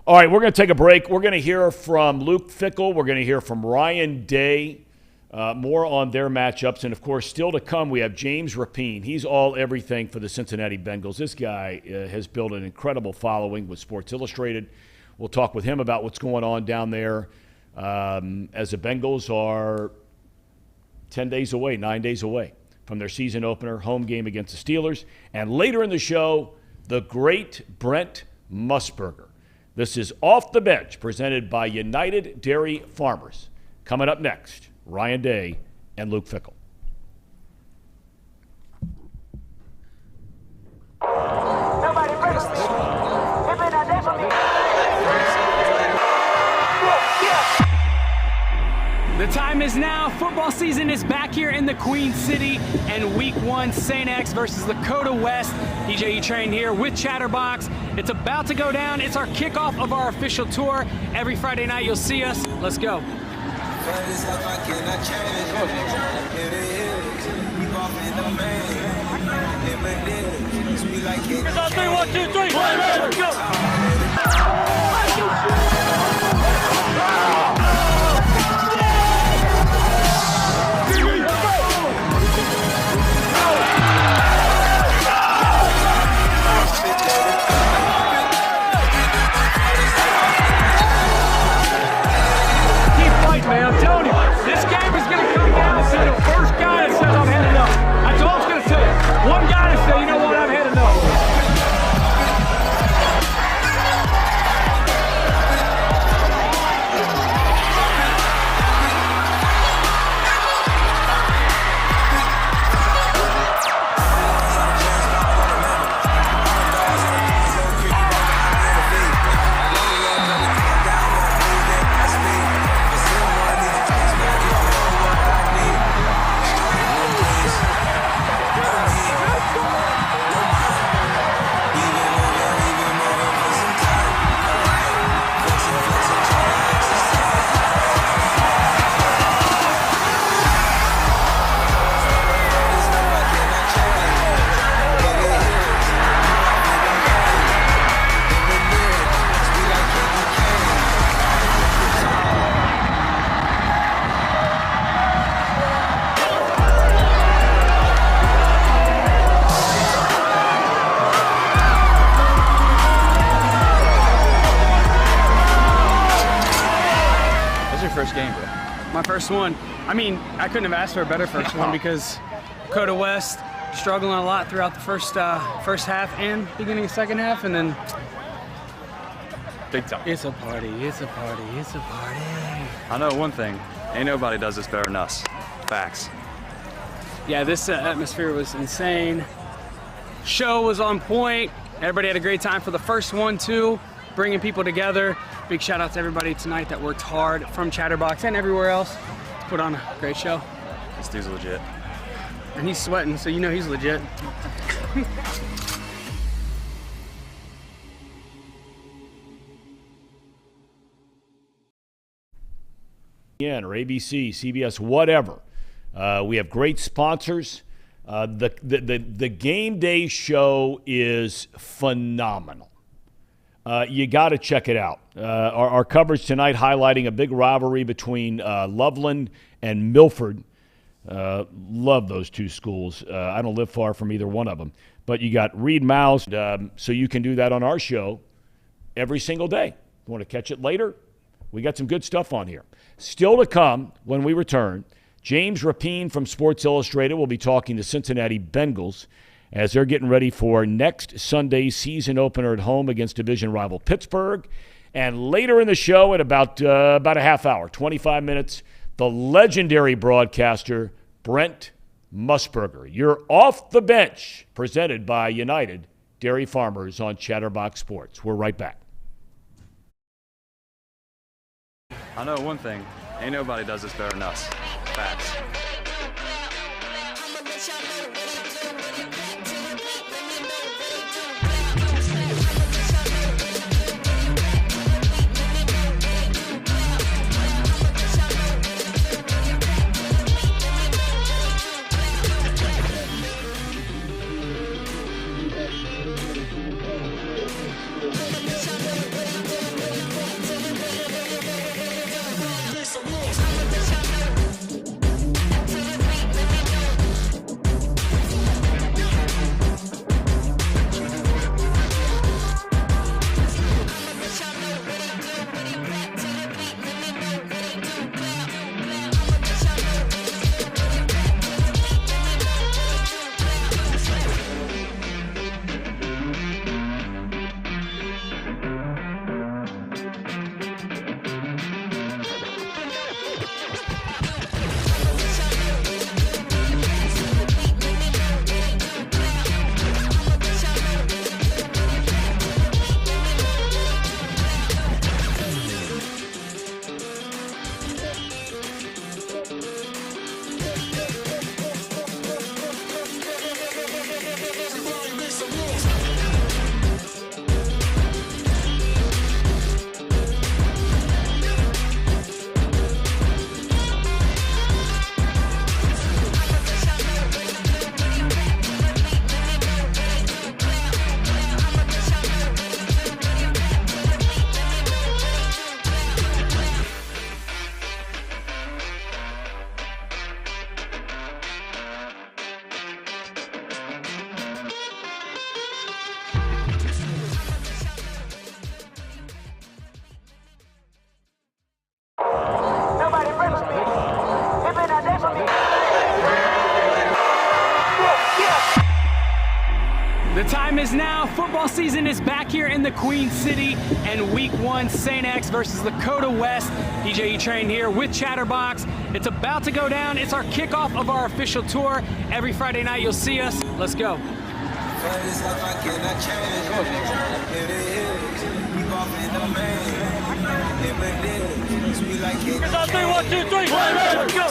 All right, we're going to take a break. We're going to hear from Luke Fickell. We're going to hear from Ryan Day. More on their matchups. And, of course, still to come, we have James Rapine. He's all everything for the Cincinnati Bengals. This guy has built an incredible following with Sports Illustrated. We'll talk with him about what's going on down there as the Bengals are 9 days away from their season opener, home game against the Steelers. And later in the show, the great Brent Musburger. This is Off the Bench, presented by United Dairy Farmers. Coming up next, Ryan Day and Luke Fickell. The time is now. Football season is back here in the Queen City, and Week 1, St. X versus Dakota West. DJ Train here with Chatterbox. It's about to go down. It's our kickoff of our official tour. Every Friday night you'll see us. Let's go. It's on 3, 1, 2, 3. Let's go. Man, I'm telling you, this game is going to come down to the first guy that says I'm heading up. That's all it's going to say. One guy to say, you know what, I'm heading up. My first one. I mean, I couldn't have asked for a better first one because Dakota West, struggling a lot throughout the first half and beginning of second half, and then Big time. it's a party, it's a party, it's a party. I know one thing. Ain't nobody does this better than us. Facts. Yeah, this atmosphere was insane. Show was on point. Everybody had a great time for the first one, too, bringing people together. Big shout out to everybody tonight that worked hard from Chatterbox and everywhere else to put on a great show. This dude's legit. And he's sweating, so you know he's legit. Or ABC, CBS, whatever. We have great sponsors. The game day show is phenomenal. You got to check it out. Our coverage tonight highlighting a big rivalry between Loveland and Milford. Love those two schools. I don't live far from either one of them. But you got Reed Mouse, so you can do that on our show every single day. You want to catch it later? We got some good stuff on here. Still to come when we return, James Rapine from Sports Illustrated will be talking to Cincinnati Bengals as they're getting ready for next Sunday's season opener at home against division rival Pittsburgh. And later in the show, at about a half hour, 25 minutes, the legendary broadcaster Brent Musburger. You're off the bench, presented by United Dairy Farmers on Chatterbox Sports. We're right back. I know one thing. Ain't nobody does this better than us. Facts. The time is now. Football season is back here in the Queen City, and Week 1, St. X versus Dakota West. DJ E-Train here with Chatterbox. It's about to go down. It's our kickoff of our official tour. Every Friday night you'll see us. Let's go. It's on 3, 1, 2, 3. Let's go.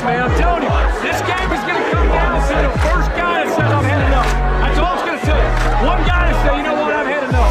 Man, I'm telling you, this game is going to come down to the first guy that says I've had enough. That's all it's going to say. One guy that says, you know what, I've had enough.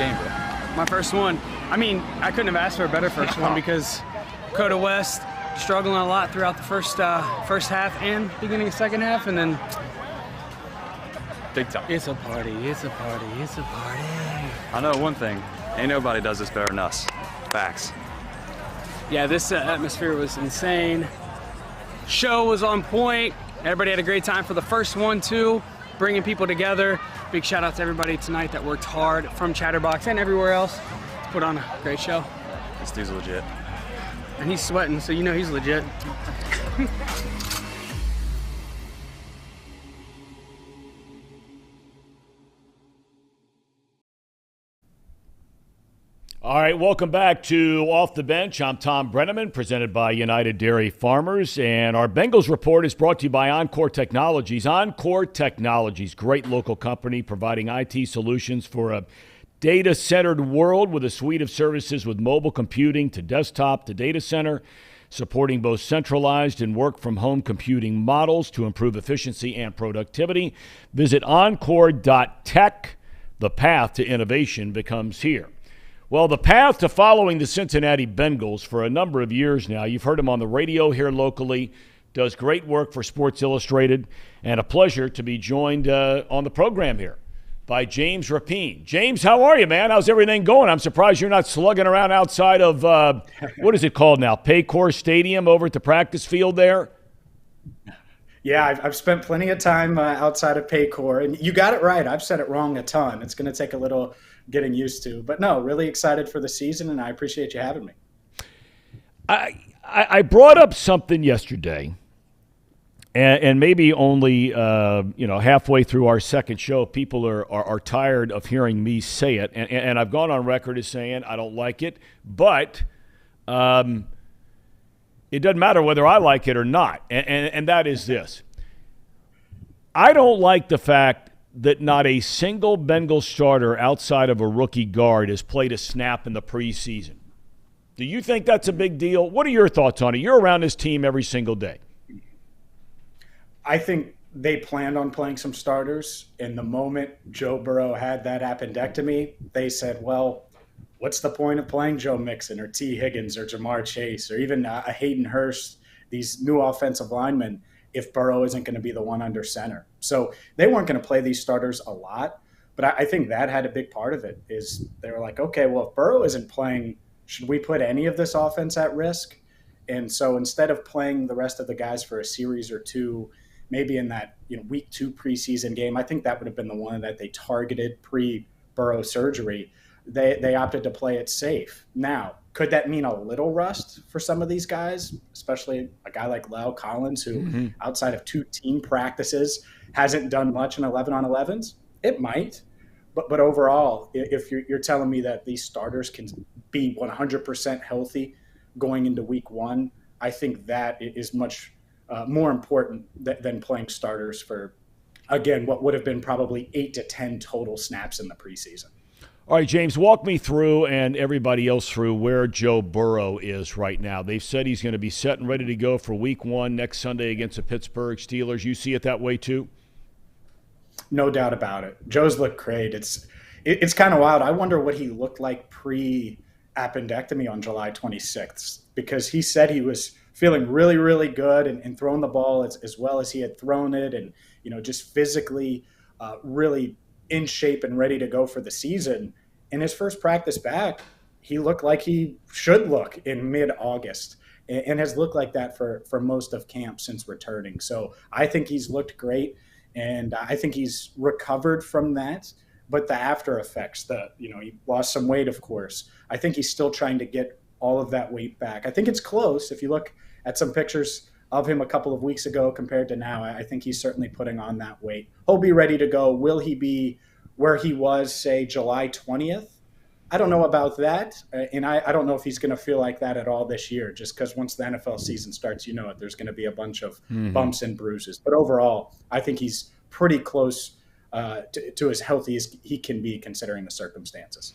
game, bro? My first one. I mean, I couldn't have asked for a better first one because Coda West struggling a lot throughout the first half and beginning of second half, and then Big time. it's a party. I know one thing. Ain't nobody does this better than us. Facts. Yeah, this atmosphere was insane. Show was on point. Everybody had a great time for the first one, too, bringing people together. Big shout out to everybody tonight that worked hard from Chatterbox and everywhere else to put on a great show. This dude's legit. And he's sweating, so you know he's legit. All right, welcome back to Off the Bench. I'm Thom Brennaman, presented by United Dairy Farmers. And our Bengals report is brought to you by Encore Technologies. Encore Technologies, great local company providing IT solutions for a data-centered world with a suite of services with mobile computing to desktop to data center, supporting both centralized and work-from-home computing models to improve efficiency and productivity. Visit encore.tech. The path to innovation becomes here. Well, the path to following the Cincinnati Bengals for a number of years now, you've heard him on the radio here locally, does great work for Sports Illustrated, and a pleasure to be joined on the program here by James Rapine. James, how are you, man? How's everything going? I'm surprised you're not slugging around outside of, what is it called now, Paycor Stadium over at the practice field there? Yeah, I've spent plenty of time outside of Paycor, and you got it right. I've said it wrong a ton. It's going to take a little getting used to. But no, really excited for the season, and I appreciate you having me. I brought up something yesterday, and maybe only halfway through our second show, people are tired of hearing me say it, and I've gone on record as saying I don't like it, but it doesn't matter whether I like it or not, and that is this. I don't like the fact that not a single Bengals starter outside of a rookie guard has played a snap in the preseason. Do you think that's a big deal? What are your thoughts on it? You're around this team every single day. I think they planned on playing some starters, and the moment Joe Burrow had that appendectomy, they said, well, what's the point of playing Joe Mixon or T. Higgins or Jamar Chase or even a Hayden Hurst, these new offensive linemen, if Burrow isn't going to be the one under center? So they weren't going to play these starters a lot, but I think that had a big part of it is they were like, okay, well, if Burrow isn't playing, should we put any of this offense at risk? And so instead of playing the rest of the guys for a series or two, maybe in that week 2 preseason game, I think that would have been the one that they targeted pre-Burrow surgery. They opted to play it safe. Now, could that mean a little rust for some of these guys, especially a guy like La'el Collins, who outside of 2 team practices hasn't done much in 11-on-11s? It might. But overall, if you're telling me that these starters can be 100% healthy going into week 1, I think that is much more important than playing starters for, again, what would have been probably 8 to 10 total snaps in the preseason. All right, James, walk me through and everybody else through where Joe Burrow is right now. They've said he's going to be set and ready to go for week 1 next Sunday against the Pittsburgh Steelers. You see it that way too? No doubt about it. Joe's looked great. It's kind of wild. I wonder what he looked like pre-appendectomy on July 26th, because he said he was feeling really, really good and throwing the ball as well as he had thrown it, and just physically really in shape and ready to go for the season. In his first practice back, he looked like he should look in mid-August and has looked like that for most of camp since returning. So I think he's looked great, and I think he's recovered from that. But the after effects, he lost some weight, of course. I think he's still trying to get all of that weight back. I think it's close. If you look at some pictures of him a couple of weeks ago compared to now, I think he's certainly putting on that weight. He'll be ready to go. Will he be where he was, say, July 20th? I don't know about that. And I don't know if he's going to feel like that at all this year, just because once the NFL season starts, there's going to be a bunch of bumps and bruises. But overall, I think he's pretty close to as healthy as he can be considering the circumstances.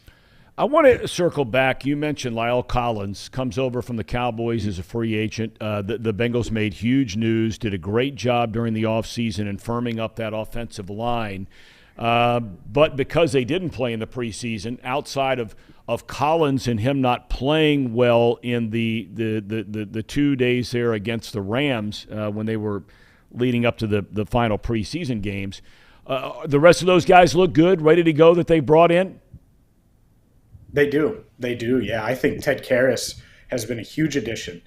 I want to circle back. You mentioned La'el Collins comes over from the Cowboys as a free agent. The Bengals made huge news, did a great job during the offseason in firming up that offensive line. But because they didn't play in the preseason, outside of Collins and him not playing well in the 2 days there against the Rams when they were leading up to the final preseason games, the rest of those guys look good, ready to go that they brought in? They do. Yeah, I think Ted Karras has been a huge addition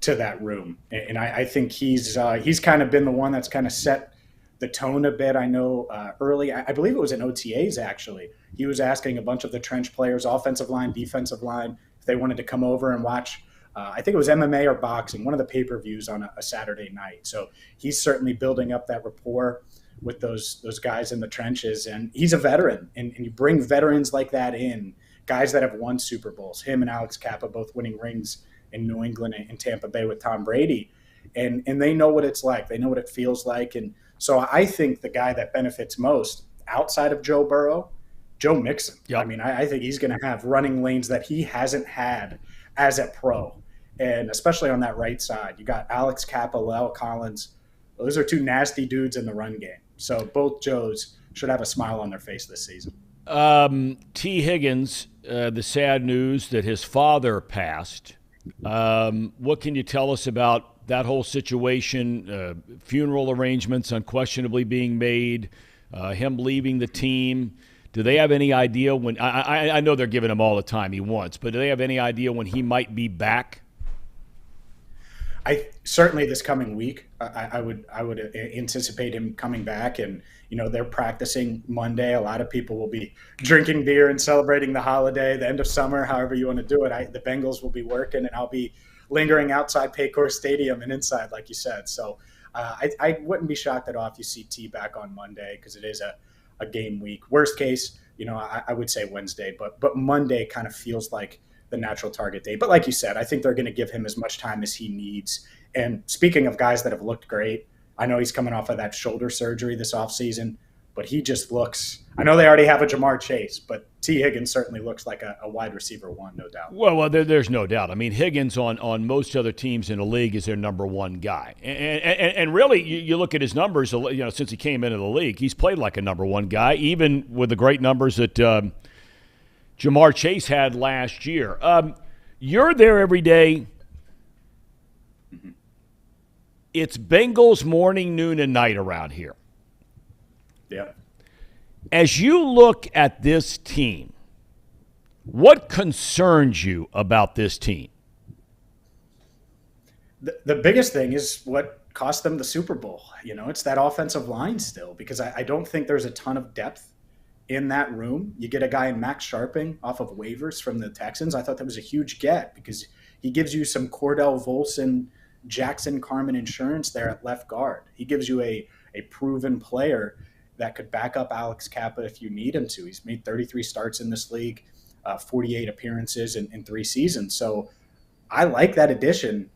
to that room. And I think he's kind of been the one that's kind of set the tone a bit. I know early, I believe it was in OTAs actually, he was asking a bunch of the trench players, offensive line, defensive line, if they wanted to come over and watch, I think it was MMA or boxing, one of the pay-per-views on a Saturday night. So he's certainly building up that rapport with those guys in the trenches. And he's a veteran. And you bring veterans like that in, guys that have won Super Bowls, him and Alex Kappa both winning rings in New England and Tampa Bay with Tom Brady. And they know what it's like. They know what it feels like. And so I think the guy that benefits most outside of Joe Burrow, Joe Mixon. Yep. I mean, I think he's going to have running lanes that he hasn't had as a pro. And especially on that right side, you got Alex Kappa, La'el Collins. Those are two nasty dudes in the run game. So both Joes should have a smile on their face this season. T. Higgins, the sad news that his father passed. What can you tell us about that whole situation? Funeral arrangements unquestionably being made, him leaving the team. Do they have any idea when? I know they're giving him all the time he wants, but do they have any idea when he might be back? I certainly this coming week, I would anticipate him coming back, and they're practicing Monday. A lot of people will be drinking beer and celebrating the holiday, the end of summer, however you want to do it. The Bengals will be working, and I'll be lingering outside Paycor Stadium and inside, like you said. So I wouldn't be shocked at all if you see T back on Monday, because it is a game week. Worst case, I would say Wednesday, but Monday kind of feels like the natural target date. But like you said, I think they're going to give him as much time as he needs. And speaking of guys that have looked great, I know he's coming off of that shoulder surgery this offseason, but he just looks – I know they already have a Jamar Chase, but T. Higgins certainly looks like a wide receiver one, no doubt. Well, there's no doubt. I mean, Higgins on most other teams in the league is their number one guy. And really, you look at his numbers, since he came into the league, he's played like a number one guy, even with the great numbers that Jamar Chase had last year. You're there every day. Mm-hmm. It's Bengals morning, noon, and night around here. Yeah. As you look at this team, what concerns you about this team? The biggest thing is what cost them the Super Bowl. It's that offensive line still, because I don't think there's a ton of depth in that room. You get a guy in Max Sharping off of waivers from the Texans. I thought that was a huge get, because he gives you some Cordell Volson, Jackson Carmen insurance there at left guard. He gives you a proven player that could back up Alex Kappa if you need him to. He's made 33 starts in this league, 48 appearances in 3 seasons. So I like that addition,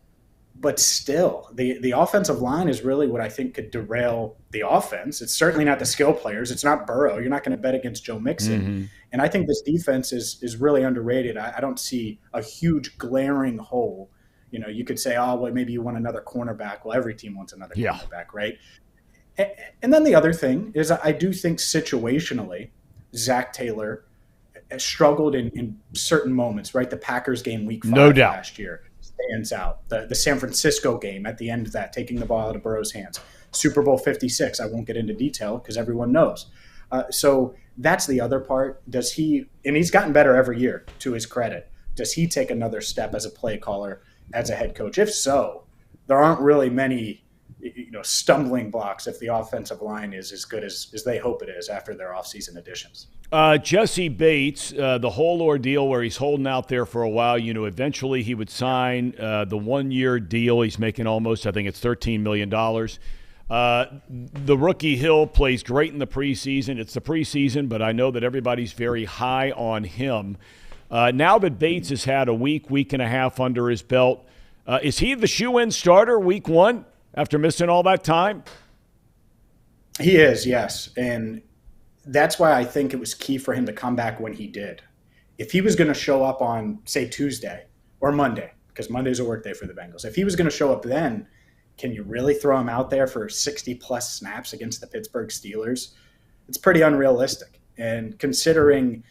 but still, the offensive line is really what I think could derail the offense. It's certainly not the skill players. It's not Burrow. You're not going to bet against Joe Mixon. Mm-hmm. And I think this defense is really underrated. I don't see a huge glaring hole. You could say, oh, well, maybe you want another cornerback. Well, every team wants another cornerback, right? And then the other thing is, I do think situationally, Zach Taylor struggled in certain moments, right? The Packers game week 5 last year stands out. The San Francisco game at the end of that, taking the ball out of Burrow's hands. Super Bowl 56, I won't get into detail because everyone knows. So that's the other part. Does he – and he's gotten better every year, to his credit. Does he take another step as a play caller, as a head coach? If so, there aren't really many – stumbling blocks if the offensive line is as good as they hope it is after their offseason additions. Jesse Bates, the whole ordeal where he's holding out there for a while, eventually he would sign the 1-year deal. He's making almost, I think it's $13 million. The rookie Hill plays great in the preseason. It's the preseason, but I know that everybody's very high on him. Now that Bates has had a week and a half under his belt, is he the shoe-in starter week 1? After missing all that time? He is, yes. And that's why I think it was key for him to come back when he did. If he was going to show up on, say, Tuesday or Monday, because Monday's a work day for the Bengals, if he was going to show up then, can you really throw him out there for 60-plus snaps against the Pittsburgh Steelers? it's pretty unrealistic. And considering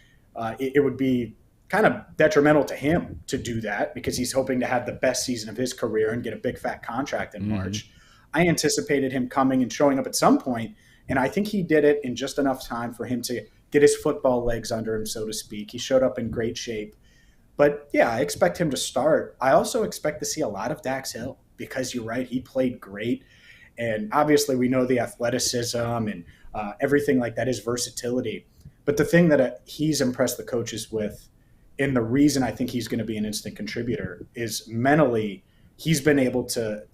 it would be kind of detrimental to him to do that because he's hoping to have the best season of his career and get a big fat contract in March. I anticipated him coming and showing up at some point, and I think he did it in just enough time for him to get his football legs under him, so to speak. He showed up in great shape. But yeah, I expect him to start. I also expect to see a lot of Dax Hill because you're right, he played great. And obviously we know the athleticism and everything like that, his versatility. But the thing that he's impressed the coaches with, and the reason I think he's going to be an instant contributor, is mentally he's been able to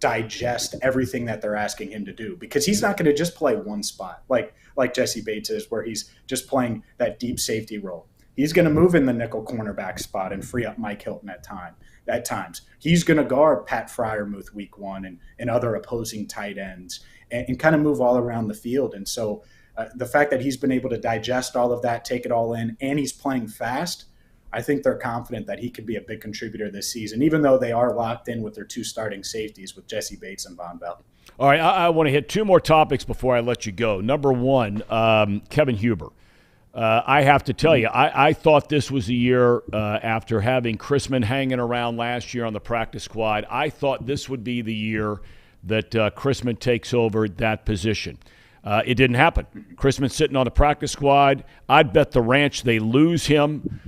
digest everything that they're asking him to do, because he's not going to just play one spot like Jesse Bates is, where he's just playing that deep safety role. He's going to move in the nickel cornerback spot and free up Mike Hilton at times. He's going to guard Pat Freiermuth week one and other opposing tight ends and kind of move all around the field. And so the fact that he's been able to digest all of that, take it all in, and he's playing fast, I think they're confident that he could be a big contributor this season, even though they are locked in with their two starting safeties with Jesse Bates and Von Bell. All right, I want to hit two more topics before I let you go. Number one, Kevin Huber. I have to tell you, I thought this was a year after having Chrisman hanging around last year on the practice squad. I thought this would be the year that Chrisman takes over that position. It didn't happen. Chrisman's sitting on the practice squad. I'd bet the ranch they lose him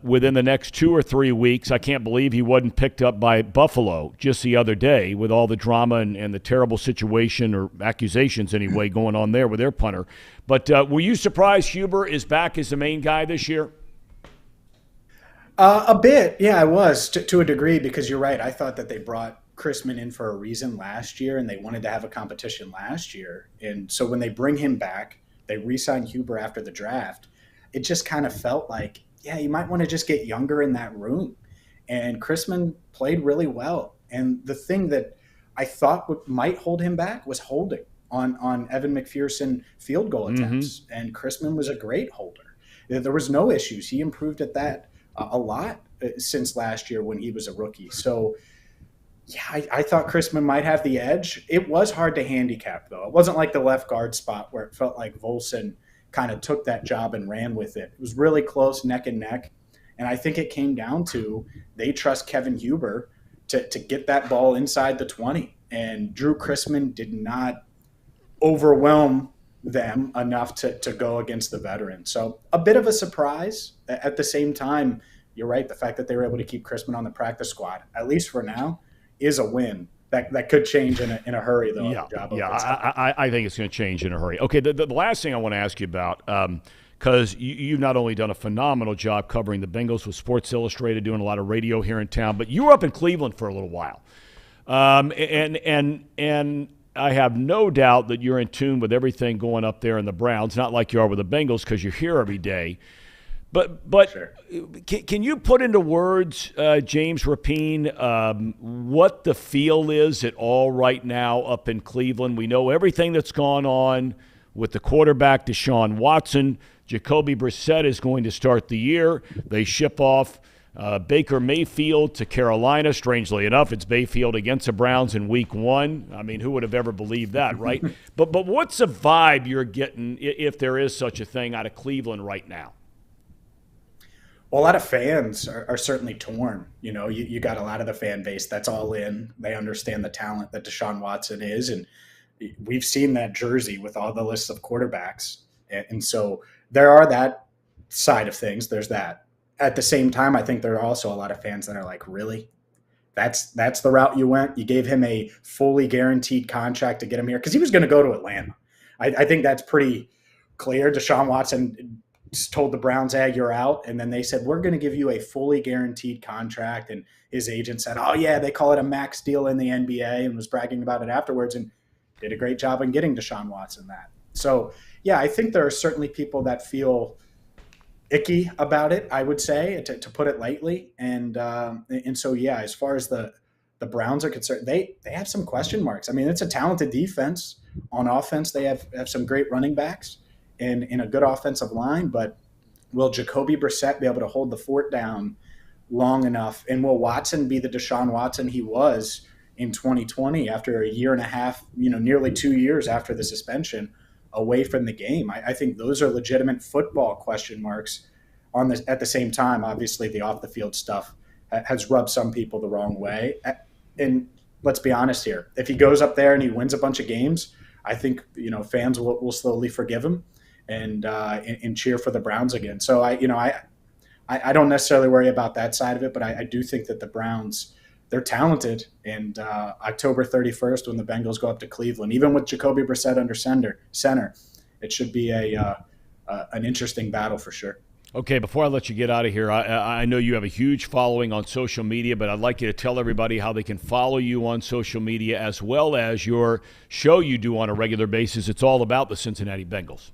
within the next 2 or 3 weeks. I can't believe he wasn't picked up by Buffalo just the other day with all the drama and the terrible situation, or accusations anyway, going on there with their punter. But were you surprised Huber is back as the main guy this year? A bit, yeah, I was to a degree, because you're right. I thought that they brought Chrisman in for a reason last year, and they wanted to have a competition last year. And so when they bring him back, they re-sign Huber after the draft. It just kind of felt like, yeah, you might want to just get younger in that room. And Chrisman played really well. And the thing that I thought might hold him back was holding on Evan McPherson field goal attempts. And Chrisman was a great holder. There was no issues. He improved at that a lot since last year when he was a rookie. So yeah, I thought Chrisman might have the edge. It was hard to handicap, though. It wasn't like the left guard spot where it felt like Volson kind of took that job and ran with it. It was really close, neck and neck. And I think it came down to they trust Kevin Huber to get that ball inside the 20. And Drew Chrisman did not overwhelm them enough to go against the veteran. So a bit of a surprise. At the same time, you're right. The fact that they were able to keep Chrisman on the practice squad, at least for now, is a win. That could change in a hurry, though. I think it's going to change in a hurry. Okay, the last thing I want to ask you about, because you've not only done a phenomenal job covering the Bengals with Sports Illustrated, doing a lot of radio here in town, but you were up in Cleveland for a little while. And I have no doubt that you're in tune with everything going up there in the Browns, not like you are with the Bengals because you're here every day. But sure. Can you put into words, James Rapine, what the feel is at all right now up in Cleveland? We know everything that's gone on with the quarterback, Deshaun Watson. Jacoby Brissett is going to start the year. They ship off Baker Mayfield to Carolina. Strangely enough, it's Mayfield against the Browns in week one. I mean, who would have ever believed that, right? But what's the vibe you're getting, if there is such a thing, out of Cleveland right now? Well, a lot of fans are certainly torn. You know, you got a lot of the fan base that's all in. They understand the talent that Deshaun Watson is, and we've seen that jersey with all the lists of quarterbacks. And so there are that side of things. There's that. At the same time, I think there are also a lot of fans that are like, really? That's the route you went? You gave him a fully guaranteed contract to get him here? Because he was going to go to Atlanta. I think that's pretty clear. Deshaun Watson told the Browns, hey, you're out. And then they said, we're going to give you a fully guaranteed contract. And his agent said, oh, yeah, they call it a max deal in the NBA, and was bragging about it afterwards and did a great job in getting Deshaun Watson that. So, yeah, I think there are certainly people that feel icky about it, I would say, to put it lightly. And so, yeah, as far as the Browns are concerned, they have some question marks. I mean, it's a talented defense. On offense, they have some great running backs and in a good offensive line, but will Jacoby Brissett be able to hold the fort down long enough? And will Watson be the Deshaun Watson he was in 2020 after a year and a half, nearly 2 years after the suspension? away from the game. I think those are legitimate football question marks on this. At the same time, obviously the off the field stuff has rubbed some people the wrong way. And let's be honest here. If he goes up there and he wins a bunch of games, I think, fans will slowly forgive him and cheer for the Browns again. So I don't necessarily worry about that side of it, but I do think that the Browns, they're talented. And October 31st, when the Bengals go up to Cleveland, even with Jacoby Brissett under center, it should be an interesting battle for sure. Okay, before I let you get out of here, I know you have a huge following on social media, but I'd like you to tell everybody how they can follow you on social media as well as your show you do on a regular basis. It's all about the Cincinnati Bengals.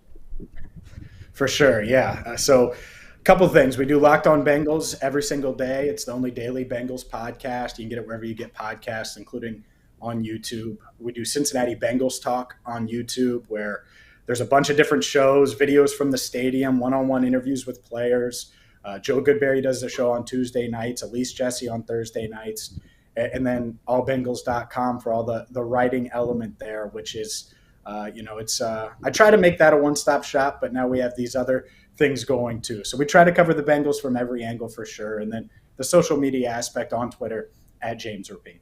For sure, yeah. So a couple things. We do Locked On Bengals every single day. It's the only daily Bengals podcast. You can get it wherever you get podcasts, including on YouTube. We do Cincinnati Bengals Talk on YouTube, where there's a bunch of different shows, videos from the stadium, one-on-one interviews with players. Joe Goodberry does the show on Tuesday nights, Elise Jesse on Thursday nights, and then allbengals.com for all the writing element there, which is, it's I try to make that a one-stop shop, but now we have these other things going too. So we try to cover the Bengals from every angle for sure. And then the social media aspect on Twitter @James Rapine.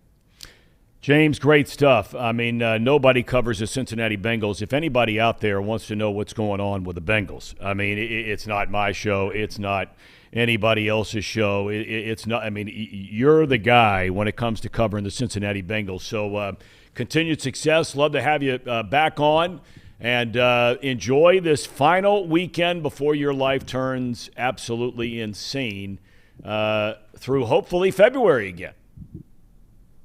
James, great stuff. I mean, nobody covers the Cincinnati Bengals. If anybody out there wants to know what's going on with the Bengals, I mean, it's not my show. It's not anybody else's show. It's not. I mean, you're the guy when it comes to covering the Cincinnati Bengals. So continued success. Love to have you back on. And enjoy this final weekend before your life turns absolutely insane through hopefully February again.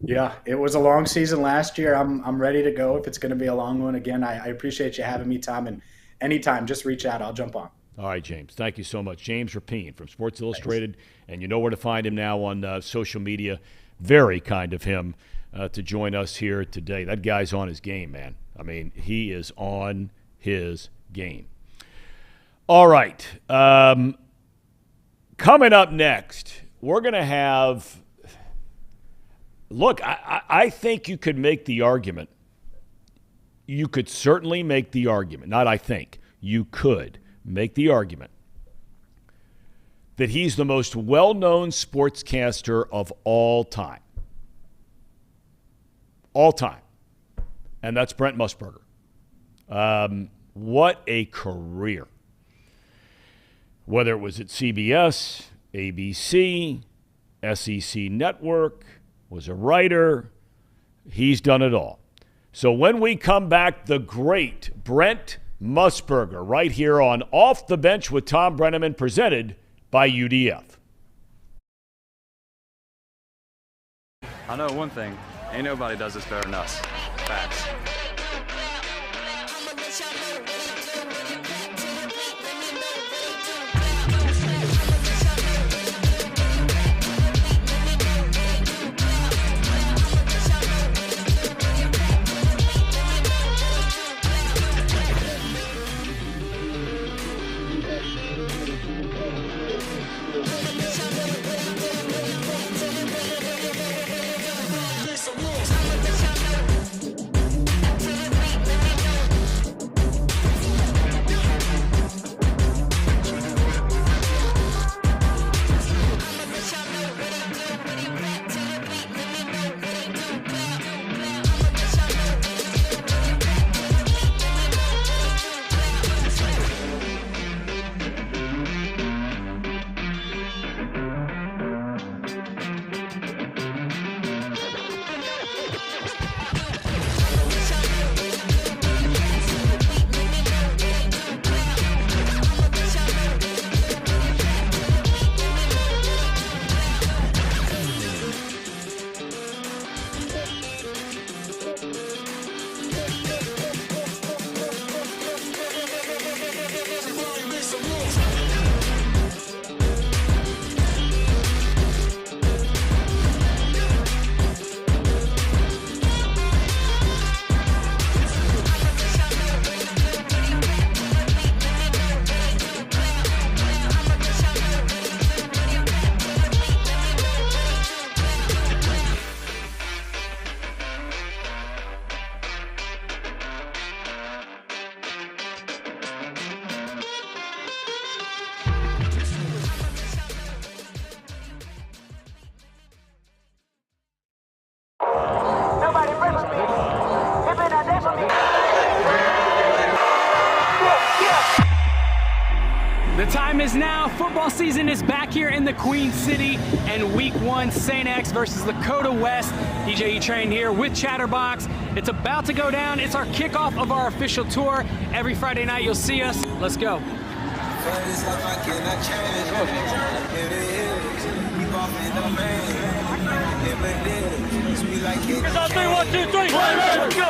Yeah, it was a long season last year. I'm ready to go if it's going to be a long one again. I appreciate you having me, Tom, and anytime, just reach out. I'll jump on. All right, James. Thank you so much. James Rapine from Sports Illustrated, and you know where to find him now on social media. Very kind of him to join us here today. That guy's on his game, man. I mean, he is on his game. All right. Coming up next, we're going to have – look, I think you could make the argument. You could certainly make the argument. Not I think. You could make the argument that he's the most well-known sportscaster of all time. All time. And that's Brent Musburger. What a career. Whether it was at CBS, ABC, SEC Network, was a writer, he's done it all. So when we come back, the great Brent Musburger right here on Off the Bench with Thom Brennaman, presented by UDF. I know one thing, ain't nobody does this better than us. Facts. time is now. Football season is back here in the Queen City, and week 1, St. X versus Dakota West. DJ E-Train here with Chatterbox. It's about to go down. It's our kickoff of our official tour. Every Friday night you'll see us. Let's go. It's on 3, 1, 2, 3. Let's go.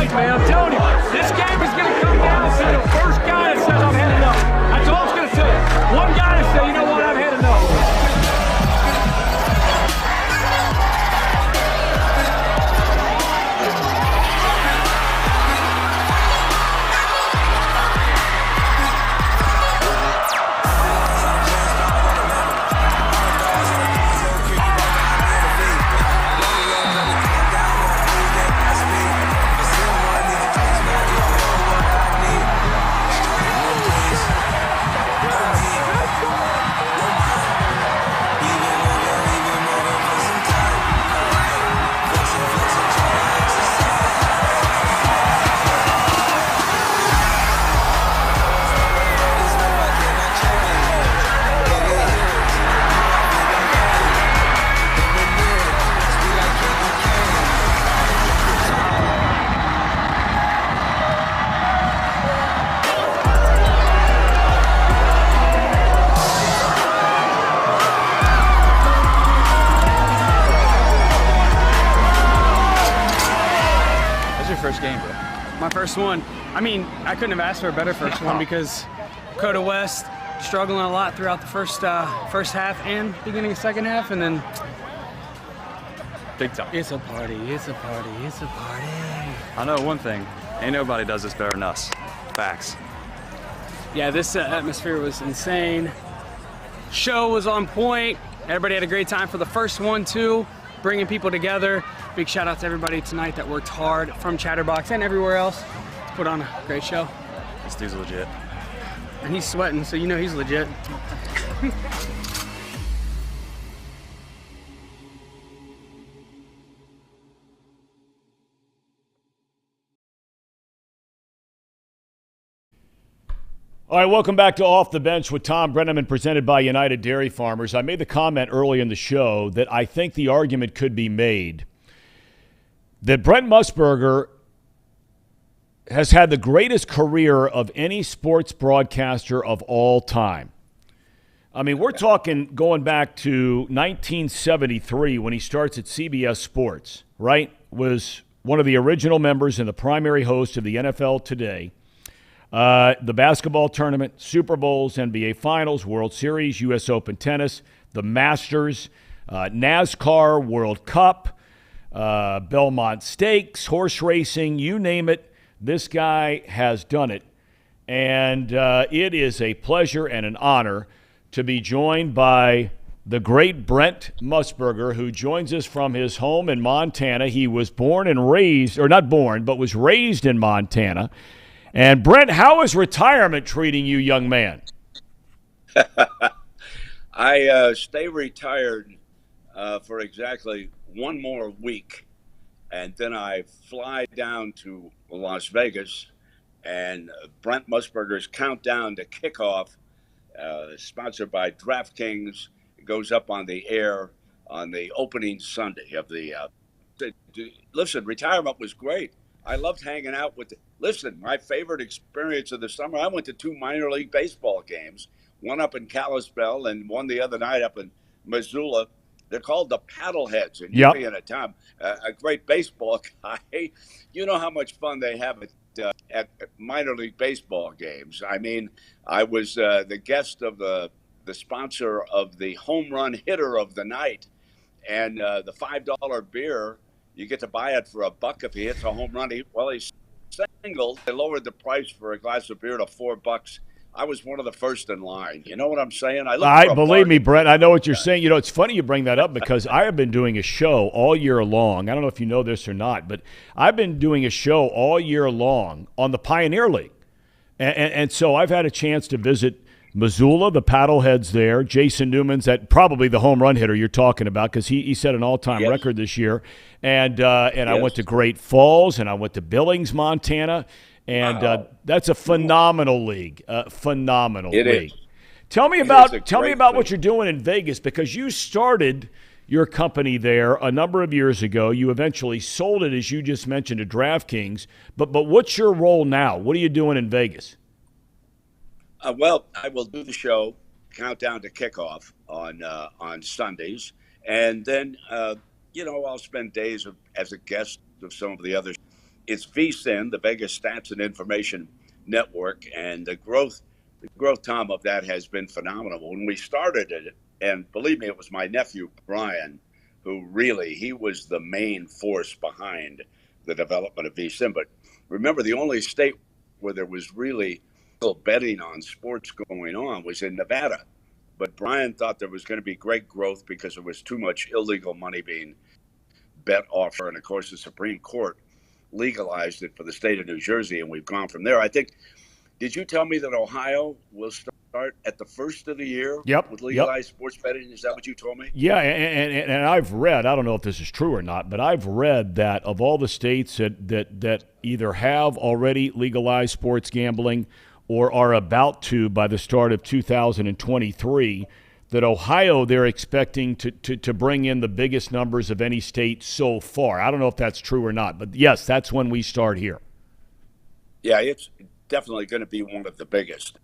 Man, I'm telling you, this game is going to come down to the first guy that says I've had enough. That's all it's going to say. One guy to say, you know what, I've had enough. First game, bro. My first one. I mean, I couldn't have asked for a better first one because Dakota West struggling a lot throughout the first half and beginning of second half, and then Big time. it's a party, it's a party, it's a party. I know one thing. Ain't nobody does this better than us. Facts. Yeah, this atmosphere was insane. Show was on point. Everybody had a great time for the first one, too, bringing people together. Big shout out to everybody tonight that worked hard from Chatterbox and everywhere else to put on a great show. This dude's legit. And he's sweating, so you know he's legit. All right, welcome back to Off the Bench with Thom Brennaman, presented by United Dairy Farmers. I made the comment early in the show that I think the argument could be made that Brent Musburger has had the greatest career of any sports broadcaster of all time. I mean, we're talking going back to 1973 when he starts at CBS Sports, right? Was one of the original members and the primary host of the NFL Today. The basketball tournament, Super Bowls, NBA Finals, World Series, U.S. Open tennis, the Masters, NASCAR, World Cup, Belmont Stakes, horse racing, you name it. This guy has done it. And it is a pleasure and an honor to be joined by the great Brent Musburger, who joins us from his home in Montana. He was born and raised, or not born, but was raised in Montana. And Brent, how is retirement treating you, young man? I stay retired for exactly one more week, and then I fly down to Las Vegas, and Brent Musburger's Countdown to Kickoff, sponsored by DraftKings, goes up on the air on the opening Sunday of the listen, retirement was great. I loved hanging out with listen, my favorite experience of the summer, I went to 2 minor league baseball games, one up in Kalispell and one the other night up in Missoula. They're called the Paddleheads, and you being a great baseball guy, you know how much fun they have at minor league baseball games. I mean, I was the guest of the sponsor of the home run hitter of the night, and the $5 beer, you get to buy it for $1 if he hits a home run. He's singled. They lowered the price for a glass of beer to $4 I was one of the first in line. You know what I'm saying? I believe me, Brent. I know what you're saying. You know, it's funny you bring that up because I have been doing a show all year long. I don't know if you know this or not, but I've been doing a show all year long on the Pioneer League, and so I've had a chance to visit Missoula, the paddleheads there. Jason Newman's probably the home run hitter you're talking about because he set an all-time record this year. And I went to Great Falls, and I went to Billings, Montana. And that's a phenomenal league, phenomenal league. Tell me about what you're doing in Vegas because you started your company there a number of years ago. You eventually sold it, as you just mentioned, to DraftKings. But what's your role now? What are you doing in Vegas? Well, I will do the show, Countdown to Kickoff, on Sundays. And then, I'll spend days as a guest of some of the others. It's VSIN, the Vegas Stats and Information Network, and the growth, Thom, of that has been phenomenal. When we started it, and believe me, it was my nephew, Brian, who he was the main force behind the development of VSIN. But remember, the only state where there was really betting on sports going on was in Nevada. But Brian thought there was going to be great growth because there was too much illegal money being bet off. And, of course, the Supreme Court legalized it for the state of New Jersey, and we've gone from there. I think, did you tell me that Ohio will start at the first of the year with legalized sports betting? Is that what you told me? Yeah, and I've read, I don't know if this is true or not, but I've read that of all the states that either have already legalized sports gambling or are about to by the start of 2023, that Ohio, they're expecting to bring in the biggest numbers of any state so far. I don't know if that's true or not, but yes, that's when we start here. Yeah, it's definitely going to be one of the biggest.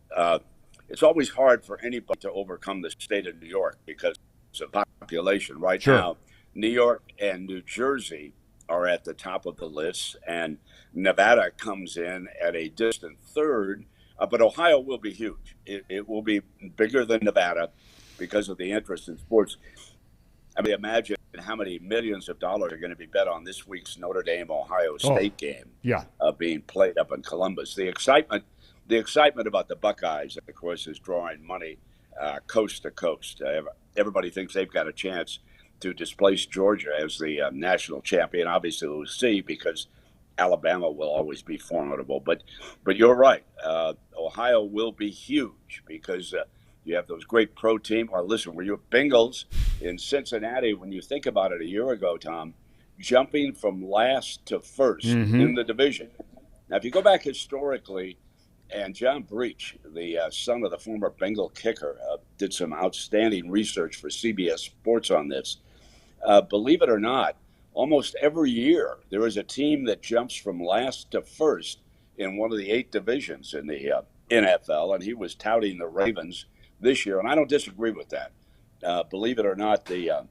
It's always hard for anybody to overcome the state of New York because of population. Right now, New York and New Jersey are at the top of the list, and Nevada comes in at a distant third. But Ohio will be huge. It will be bigger than Nevada because of the interest in sports. I mean, imagine how many millions of dollars are going to be bet on this week's Notre Dame-Ohio State game being played up in Columbus. The excitement about the Buckeyes, of course, is drawing money coast to coast. Everybody thinks they've got a chance to displace Georgia as the national champion. Obviously, we'll see because Alabama will always be formidable. But you're right. Ohio will be huge because you have those great pro teams. Or listen, were you Bengals in Cincinnati, when you think about it a year ago, Thom, jumping from last to first in the division. Now, if you go back historically, and John Breach, the son of the former Bengal kicker, did some outstanding research for CBS Sports on this. Believe it or not, almost every year there is a team that jumps from last to first in one of the 8 divisions in the NFL, and he was touting the Ravens this year, and I don't disagree with that. Believe it or not, the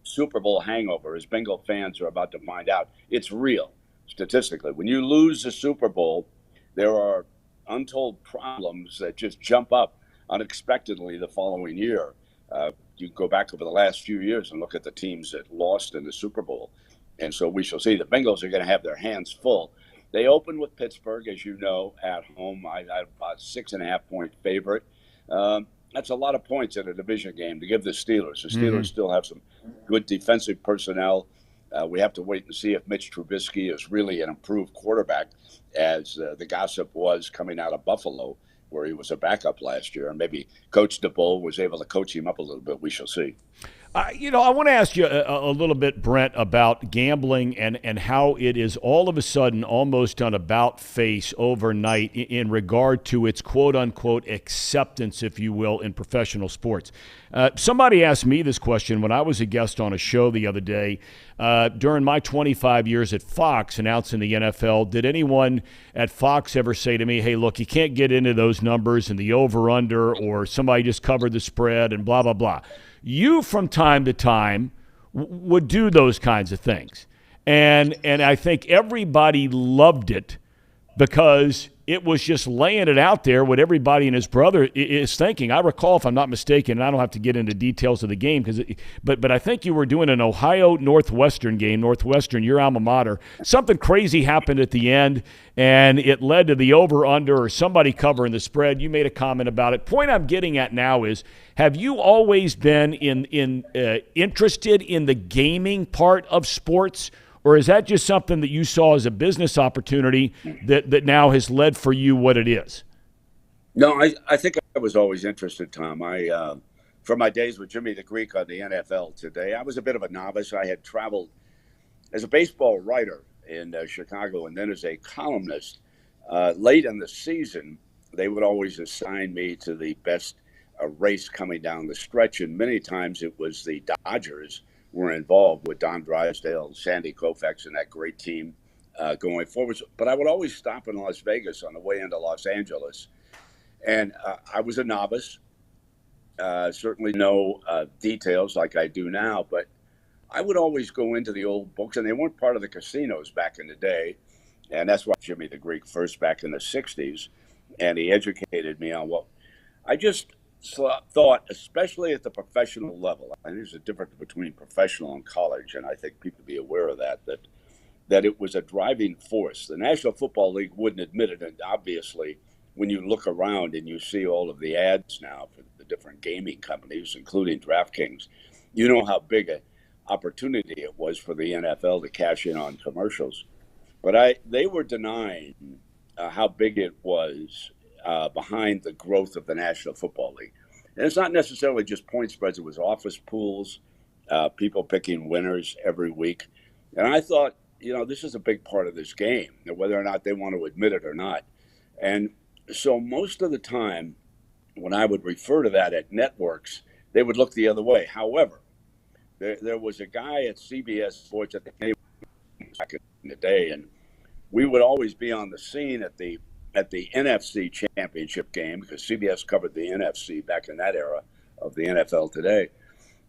Super Bowl hangover, as Bengal fans are about to find out, it's real statistically. When you lose the Super Bowl, there are untold problems that just jump up unexpectedly the following year. You go back over the last few years and look at the teams that lost in the Super Bowl. And so we shall see. The Bengals are going to have their hands full. They opened with Pittsburgh, as you know, at home. I about 6.5-point favorite. That's a lot of points in a division game to give the Steelers. The Steelers still have some good defensive personnel. We have to wait and see if Mitch Trubisky is really an improved quarterback, as the gossip was coming out of Buffalo, where he was a backup last year. And maybe Coach DeBoer was able to coach him up a little bit. We shall see. I want to ask you a little bit, Brent, about gambling and how it is all of a sudden almost on about face overnight in regard to its quote-unquote acceptance, if you will, in professional sports. Somebody asked me this question when I was a guest on a show the other day. During my 25 years at Fox announcing the NFL, did anyone at Fox ever say to me, hey, look, you can't get into those numbers and the over-under, or somebody just covered the spread and blah, blah, blah. You, from time to time, would do those kinds of things. And I think everybody loved it because it was just laying it out there what everybody and his brother is thinking. I recall, if I'm not mistaken, and I don't have to get into details of the game, but I think you were doing an Ohio Northwestern game, Northwestern, your alma mater. Something crazy happened at the end, and it led to the over-under or somebody covering the spread. You made a comment about it. Point I'm getting at now is, have you always been interested in the gaming part of sports, or is that just something that you saw as a business opportunity that now has led for you what it is? No, I think I was always interested, Tom. From my days with Jimmy the Greek on the NFL Today, I was a bit of a novice. I had traveled as a baseball writer in Chicago and then as a columnist. Late in the season, they would always assign me to the best race coming down the stretch, and many times it was the Dodgers were involved with Don Drysdale, Sandy Koufax, and that great team going forward. But I would always stop in Las Vegas on the way into Los Angeles. And I was a novice, certainly no details like I do now, but I would always go into the old books, and they weren't part of the casinos back in the day. And that's why Jimmy the Greek first back in the 60s, and he educated me on what I just thought, especially at the professional level. I think there's a difference between professional and college, and I think people be aware of that it was a driving force. The National Football League wouldn't admit it, and obviously when you look around and you see all of the ads now for the different gaming companies, including DraftKings, you know how big an opportunity it was for the NFL to cash in on commercials. But they were denying how big it was behind the growth of the National Football League. And it's not necessarily just point spreads. It was office pools, people picking winners every week. And I thought, this is a big part of this game, whether or not they want to admit it or not. And so most of the time when I would refer to that at networks, they would look the other way. However, there was a guy at CBS Sports at the back in the day, and we would always be on the scene at the NFC championship game, because CBS covered the NFC back in that era of the NFL Today.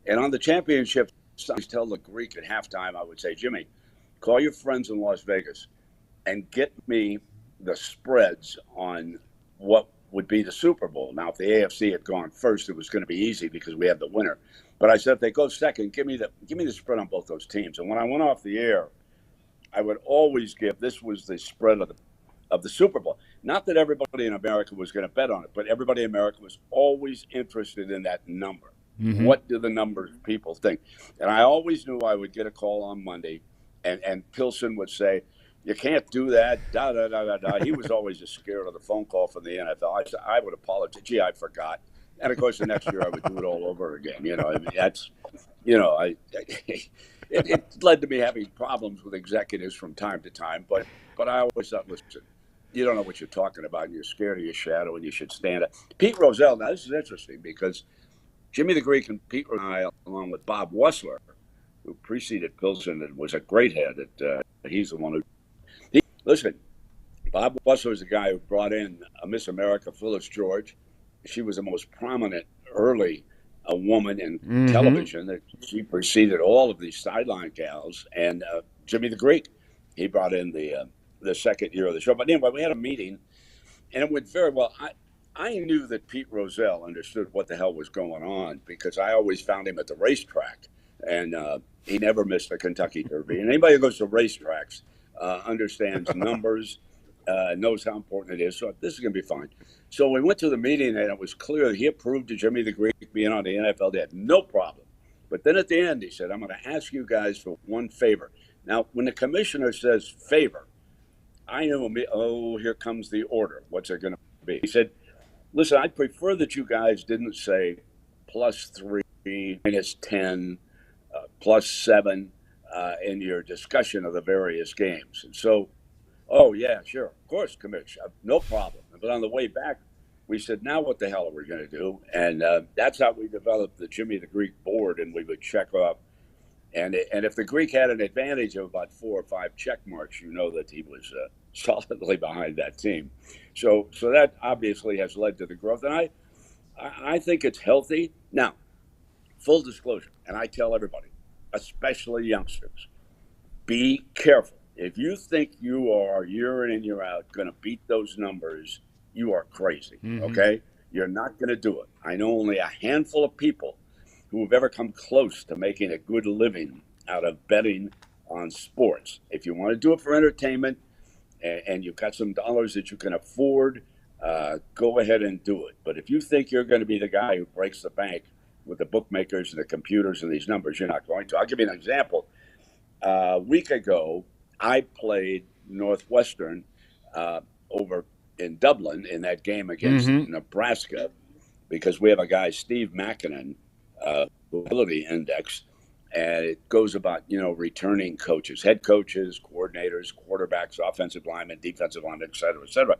And on the championship, I would tell the Greek at halftime, I would say, Jimmy, call your friends in Las Vegas and get me the spreads on what would be the Super Bowl. Now, if the AFC had gone first, it was going to be easy because we had the winner. But I said, if they go second, give me the spread on both those teams. And when I went off the air, I would always this was the spread of the Super Bowl. Not that everybody in America was going to bet on it, but everybody in America was always interested in that number. Mm-hmm. What do the numbers people think? And I always knew I would get a call on Monday, and Pilson would say, you can't do that, da-da-da-da-da. He was always just scared of the phone call from the NFL. I would apologize. Gee, I forgot. And, of course, the next year I would do it all over again. That's, it led to me having problems with executives from time to time. But I always thought, listen, you don't know what you're talking about, and you're scared of your shadow, and you should stand up. Pete Rozelle, now this is interesting because Jimmy the Greek and Pete and I, along with Bob Wessler, who preceded Pilson and was a great head he's the one who listen, Bob Wessler was the guy who brought in Miss America, Phyllis George. She was the most prominent early woman in television. That she preceded all of these sideline gals. And Jimmy the Greek, he brought in the second year of the show. But anyway, we had a meeting, and it went very well. I knew that Pete Rozelle understood what the hell was going on because I always found him at the racetrack. And he never missed a Kentucky Derby. And anybody who goes to racetracks understands numbers, knows how important it is. So this is going to be fine. So we went to the meeting, and it was clear that he approved of Jimmy the Greek being on the NFL. They had no problem. But then at the end, he said, I'm going to ask you guys for one favor. Now, when the commissioner says favor, I knew, here comes the order. What's it going to be? He said, listen, I'd prefer that you guys didn't say +3, -10, +7 in your discussion of the various games. And so, oh, yeah, sure, of course, Commissioner, no problem. But on the way back, we said, now what the hell are we going to do? And that's how we developed the Jimmy the Greek board, and we would check off. And if the Greek had an advantage of about 4 or 5 check marks, you know that he was solidly behind that team. So that obviously has led to the growth. And I think it's healthy. Now, full disclosure, and I tell everybody, especially youngsters, be careful. If you think you are year in and year out going to beat those numbers, you are crazy, okay? You're not going to do it. I know only a handful of people who have ever come close to making a good living out of betting on sports. If you want to do it for entertainment and you've got some dollars that you can afford, go ahead and do it. But if you think you're going to be the guy who breaks the bank with the bookmakers and the computers and these numbers, you're not going to. I'll give you an example. A week ago, I played Northwestern over in Dublin in that game against Nebraska because we have a guy, Steve Makinen, ability index, and it goes about, returning coaches, head coaches, coordinators, quarterbacks, offensive linemen, defensive linemen, et cetera, et cetera.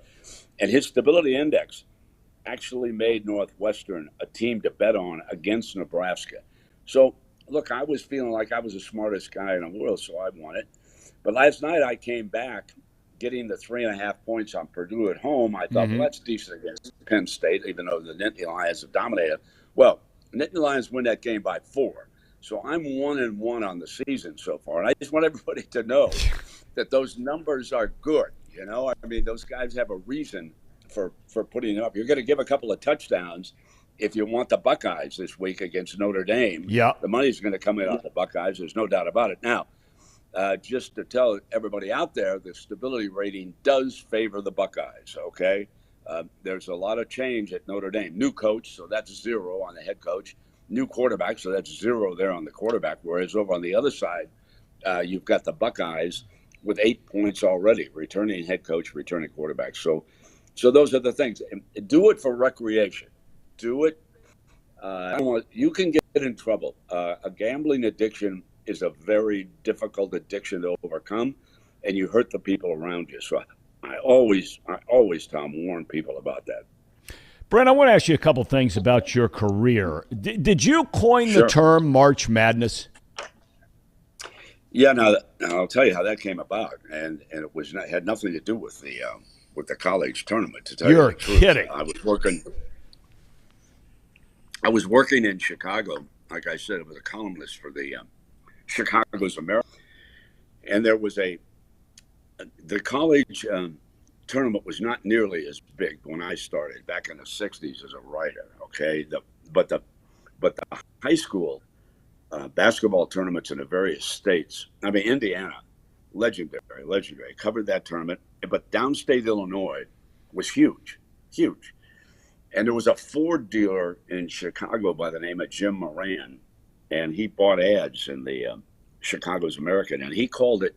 And his stability index actually made Northwestern a team to bet on against Nebraska. So, look, I was feeling like I was the smartest guy in the world, so I won it. But last night I came back getting the 3.5 points on Purdue at home. I thought, well, that's decent against Penn State, even though the Nittany Lions have dominated. Well, Nittany Lions win that game by 4. So I'm 1-1 on the season so far. And I just want everybody to know that those numbers are good. I mean, those guys have a reason for putting it up. You're going to give a couple of touchdowns if you want the Buckeyes this week against Notre Dame. Yeah. The money's going to come in on the Buckeyes. There's no doubt about it. Now, just to tell everybody out there, the stability rating does favor the Buckeyes, okay? There's a lot of change at Notre Dame. New coach, so that's 0 on the head coach. New quarterback, so that's 0 there on the quarterback. Whereas over on the other side, you've got the Buckeyes with 8 points already, returning head coach, returning quarterback. So those are the things. Do it for recreation. Do it. You can get in trouble. A gambling addiction is a very difficult addiction to overcome, and you hurt the people around you. So I always, Thom, warn people about that. Brent, I want to ask you a couple things about your career. Did you coin the term March Madness? Yeah, now I'll tell you how that came about, and it had nothing to do with the college tournament. To tell you the truth. Kidding. I was working in Chicago. Like I said, I was a columnist for the Chicago's American, and there was the college tournament was not nearly as big when I started back in the 60s as a writer. Okay, but the high school basketball tournaments in the various states. I mean, Indiana, legendary, covered that tournament. But downstate Illinois was huge. And there was a Ford dealer in Chicago by the name of Jim Moran, and he bought ads in the Chicago's American, and he called it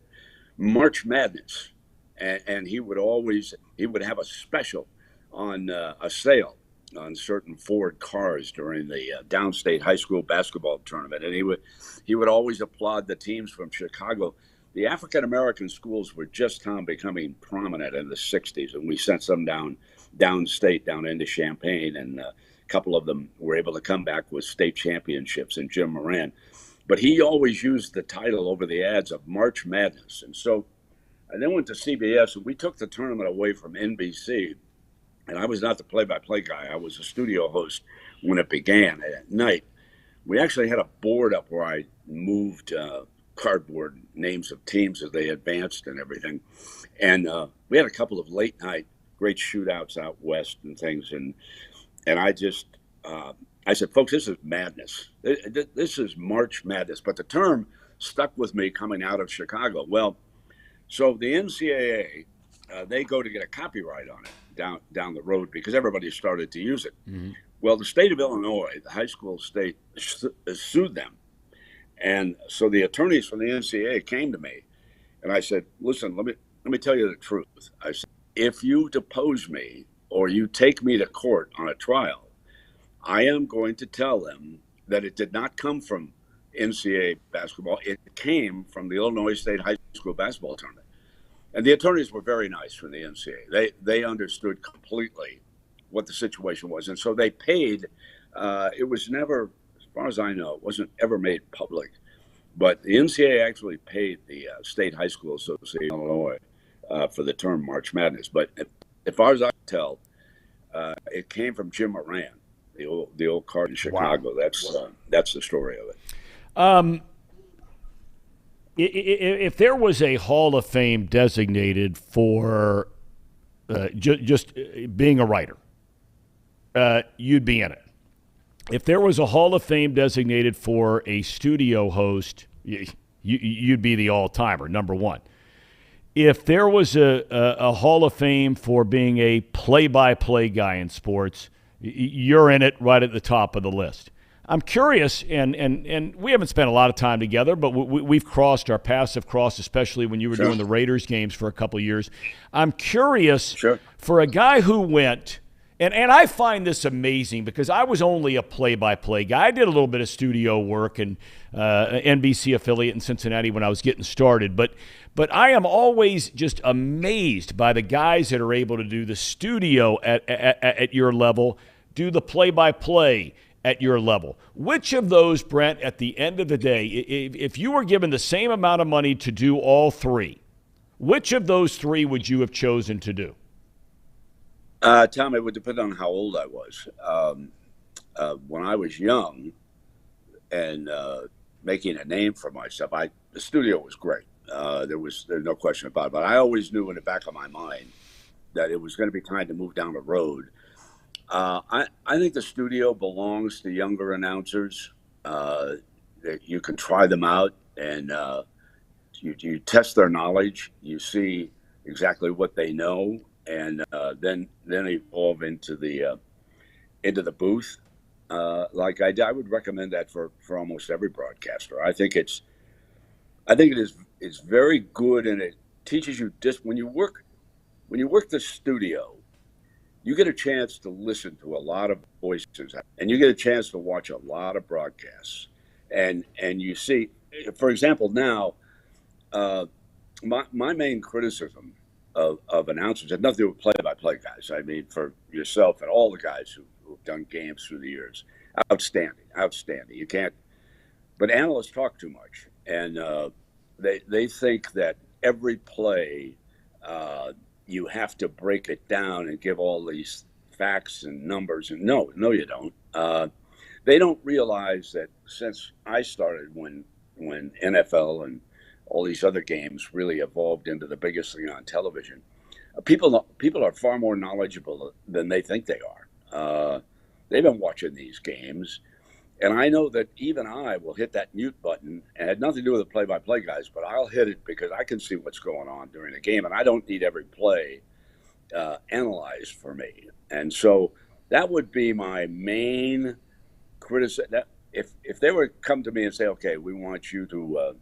March Madness. And he would have a special on a sale on certain Ford cars during the downstate high school basketball tournament. And he would always applaud the teams from Chicago. The African-American schools were just, Thom, becoming prominent in the 60s, and we sent some downstate, down into Champaign, and a couple of them were able to come back with state championships in Jim Moran. But he always used the title over the ads of March Madness. And so I then went to CBS, and we took the tournament away from NBC. And I was not the play-by-play guy. I was a studio host when it began. And at night, we actually had a board up where I moved cardboard names of teams as they advanced and everything. And we had a couple of late-night great shootouts out west and things. And I just I said, folks, this is madness. This is March Madness. But the term stuck with me coming out of Chicago. Well, so the NCAA, they go to get a copyright on it down the road because everybody started to use it. Mm-hmm. Well, the state of Illinois, the high school state, sued them. And so the attorneys from the NCAA came to me, and I said, listen, let me tell you the truth. I said, if you depose me or you take me to court on a trial, I am going to tell them that it did not come from NCAA basketball. It came from the Illinois State High School basketball tournament. And the attorneys were very nice from the NCAA. They understood completely what the situation was. And so they paid. It was never, as far as I know, it wasn't ever made public. But the NCAA actually paid the State High School Association of Illinois for the term March Madness. But as far as I can tell, it came from Jim Moran, the old card in Chicago. Wow. That's the story of it. if there was a Hall of Fame designated for just being a writer, you'd be in it. If there was a Hall of Fame designated for a studio host, you'd be the all-timer, number one. If there was a Hall of Fame for being a play-by-play guy in sports, you're in it right at the top of the list. I'm curious, and we haven't spent a lot of time together, but we've crossed, our paths have crossed, especially when you were doing the Raiders games for a couple of years. I'm curious, for a guy who went, and I find this amazing because I was only a play-by-play guy. I did a little bit of studio work and NBC affiliate in Cincinnati when I was getting started, but I am always just amazed by the guys that are able to do the studio at your level, do the play-by-play at your level. Which of those, Brent, at the end of the day, if you were given the same amount of money to do all three, which of those three would you have chosen to do? Tom, it would depend on how old I was. When I was young and making a name for myself, the studio was great. There's no question about it. But I always knew in the back of my mind that it was going to be time to move down the road. I think the studio belongs to younger announcers. That you can try them out, and you test their knowledge. You see exactly what they know, and then evolve into the booth. Like I would recommend that for almost every broadcaster. I think it is very good, and it teaches you just when you work the studio. You get a chance to listen to a lot of voices, and you get a chance to watch a lot of broadcasts. And you see, for example, now, my main criticism of announcers had nothing to do with play-by-play guys. I mean, for yourself and all the guys who've done games through the years, outstanding. You can't, but analysts talk too much, and they think that every play, you have to break it down and give all these facts and numbers. And no, you don't. They don't realize that since I started, when NFL and all these other games really evolved into the biggest thing on television, people are far more knowledgeable than they think they are. They've been watching these games. And I know that even I will hit that mute button, and it had nothing to do with the play-by-play guys, but I'll hit it because I can see what's going on during the game, and I don't need every play analyzed for me. And so that would be my main criticism. If they were to come to me and say, okay, we want you to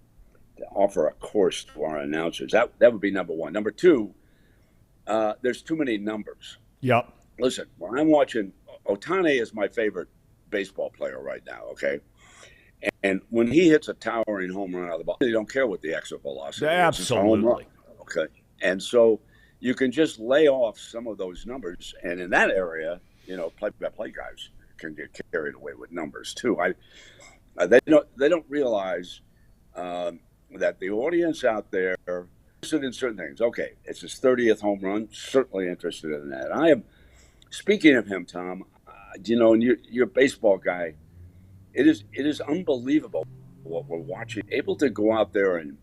offer a course to our announcers, that would be number one. Number two, there's too many numbers. Yep. Listen, when I'm watching, Ohtani is my favorite baseball player right now, okay? And when he hits a towering home run out of the ball, they don't care what the exit velocity is. Absolutely. Okay. And so you can just lay off some of those numbers. And in that area, play-by-play guys can get carried away with numbers too. They don't realize that the audience out there is interested in certain things. Okay, it's his 30th home run. Certainly interested in that. I am, speaking of him, Tom, and you're a baseball guy. It is unbelievable what we're watching. Able to go out there and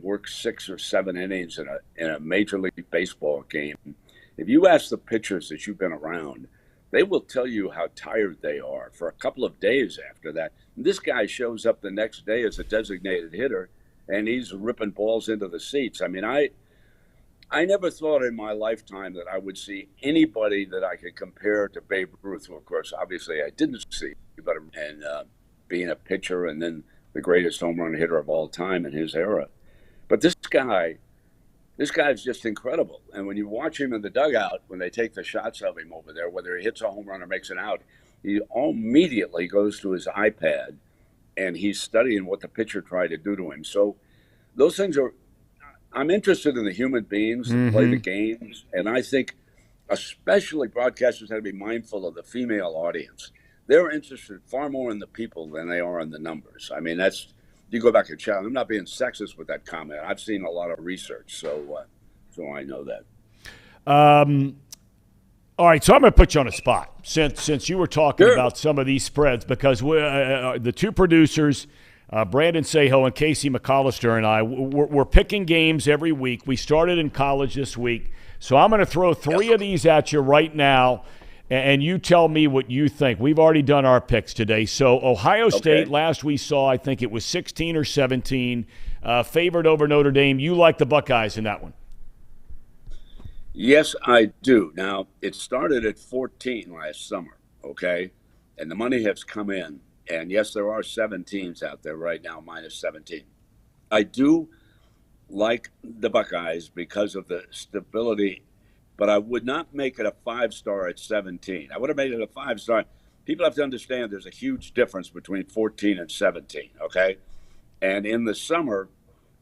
work 6 or 7 innings in a Major League Baseball game. If you ask the pitchers that you've been around, they will tell you how tired they are for a couple of days after that. And this guy shows up the next day as a designated hitter, and he's ripping balls into the seats. I mean, I never thought in my lifetime that I would see anybody that I could compare to Babe Ruth, who, of course, obviously I didn't see, but being a pitcher and then the greatest home run hitter of all time in his era. But this guy's just incredible. And when you watch him in the dugout, when they take the shots of him over there, whether he hits a home run or makes it out, he immediately goes to his iPad and he's studying what the pitcher tried to do to him. So those things are, I'm interested in the human beings that play the games, and I think especially broadcasters have to be mindful of the female audience. They're interested far more in the people than they are in the numbers. I mean, you go back and chat. I'm not being sexist with that comment. I've seen a lot of research, so I know that. All right, so I'm going to put you on a spot since you were talking about some of these spreads, because the two producers, Brandon Seho and Casey McAllister and I, we're picking games every week. We started in college this week. So I'm going to throw three of these at you right now, and you tell me what you think. We've already done our picks today. So Ohio State, last we saw, I think it was 16 or 17, favored over Notre Dame. You like the Buckeyes in that one? Yes, I do. Now, it started at 14 last summer, okay? And the money has come in. And, yes, there are 7 teams out there right now, minus 17. I do like the Buckeyes because of the stability, but I would not make it a 5-star at 17. I would have made it a 5-star. People have to understand there's a huge difference between 14 and 17, okay? And in the summer,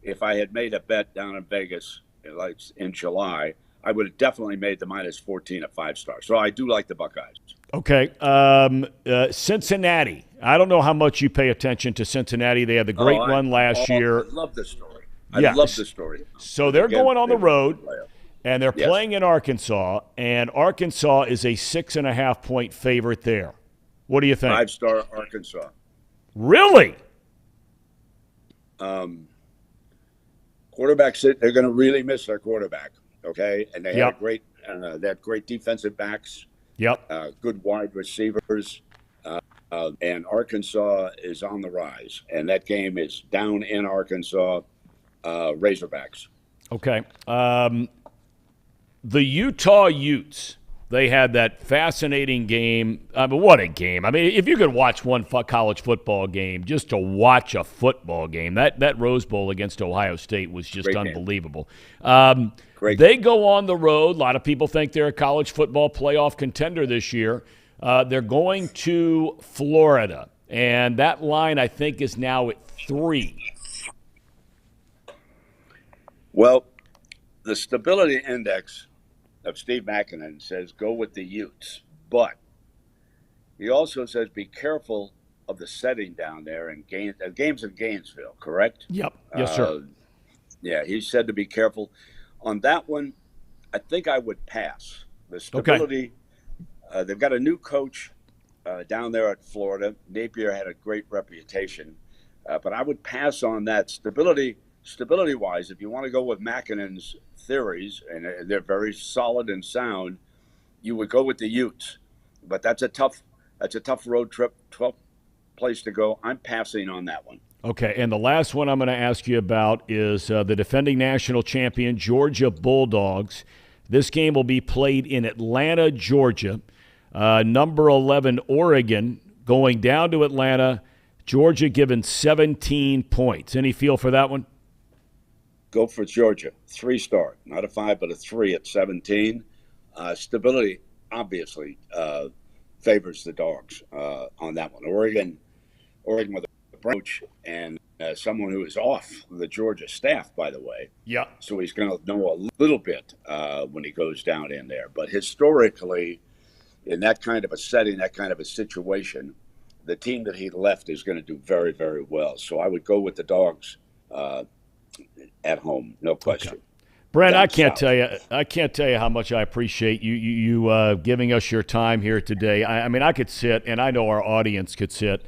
if I had made a bet down in Vegas, like in July, I would have definitely made the minus 14 a 5-star. So I do like the Buckeyes. Okay. Cincinnati. I don't know how much you pay attention to Cincinnati. They had the great run last year. I love this story. I love the story. So they're going on the road, and they're playing in Arkansas, and Arkansas is a 6.5-point favorite there. What do you think? 5-star Arkansas. Really? Quarterbacks, they're going to really miss their quarterback, okay? And they had they had great defensive backs. Good wide receivers. And Arkansas is on the rise. And that game is down in Arkansas, Razorbacks. Okay. The Utah Utes, they had that fascinating game. I mean, what a game. I mean, if you could watch one college football game, just to watch a football game, that Rose Bowl against Ohio State was just unbelievable. They go on the road. A lot of people think they're a college football playoff contender this year. They're going to Florida, and that line, I think, is now at 3. Well, the stability index of Steve Makinen says go with the Utes, but he also says be careful of the setting down there in games in Gainesville, correct? Yep. Yes, sir. Yeah, he said to be careful. On that one, I think I would pass. The stability, they've got a new coach down there at Florida. Napier had a great reputation, but I would pass on that. Stability-wise, if you want to go with Makinen's theories, and they're very solid and sound, you would go with the Utes. But that's a tough road trip, 12th place to go. I'm passing on that one. Okay, and the last one I'm going to ask you about is the defending national champion Georgia Bulldogs. This game will be played in Atlanta, Georgia. Number 11, Oregon, going down to Atlanta. Georgia given 17 points. Any feel for that one? Go for Georgia. 3-star. Not a 5, but a 3 at 17. Stability, obviously, favors the Dogs on that one. Oregon with a coach and someone who is off the Georgia staff, by the way. Yeah. So he's going to know a little bit when he goes down in there. But historically, in that kind of a setting, that kind of a situation, the team that he left is going to do very, very well. So I would go with the Dogs at home, no question. Okay. Brent, I can't tell you how much I appreciate you giving us your time here today. I mean, I could sit, and I know our audience could sit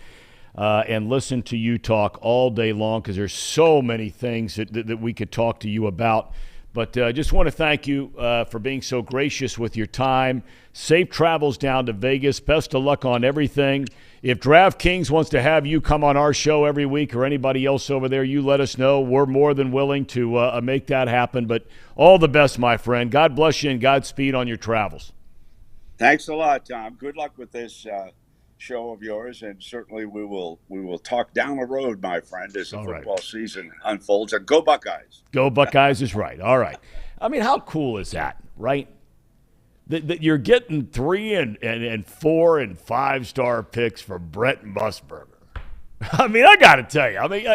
and listen to you talk all day long because there's so many things that we could talk to you about. But just want to thank you for being so gracious with your time. Safe travels down to Vegas. Best of luck on everything. If DraftKings wants to have you come on our show every week or anybody else over there, you let us know. We're more than willing to make that happen. But all the best, my friend. God bless you and Godspeed on your travels. Thanks a lot, Tom. Good luck with this show of yours, and certainly we will talk down the road, my friend, as the football season unfolds. And go Buckeyes! Go Buckeyes is right. All right. I mean, how cool is that, right? That you're getting 3 and 4 and 5-star picks for Brent Musburger. I mean, I got to tell you, I mean,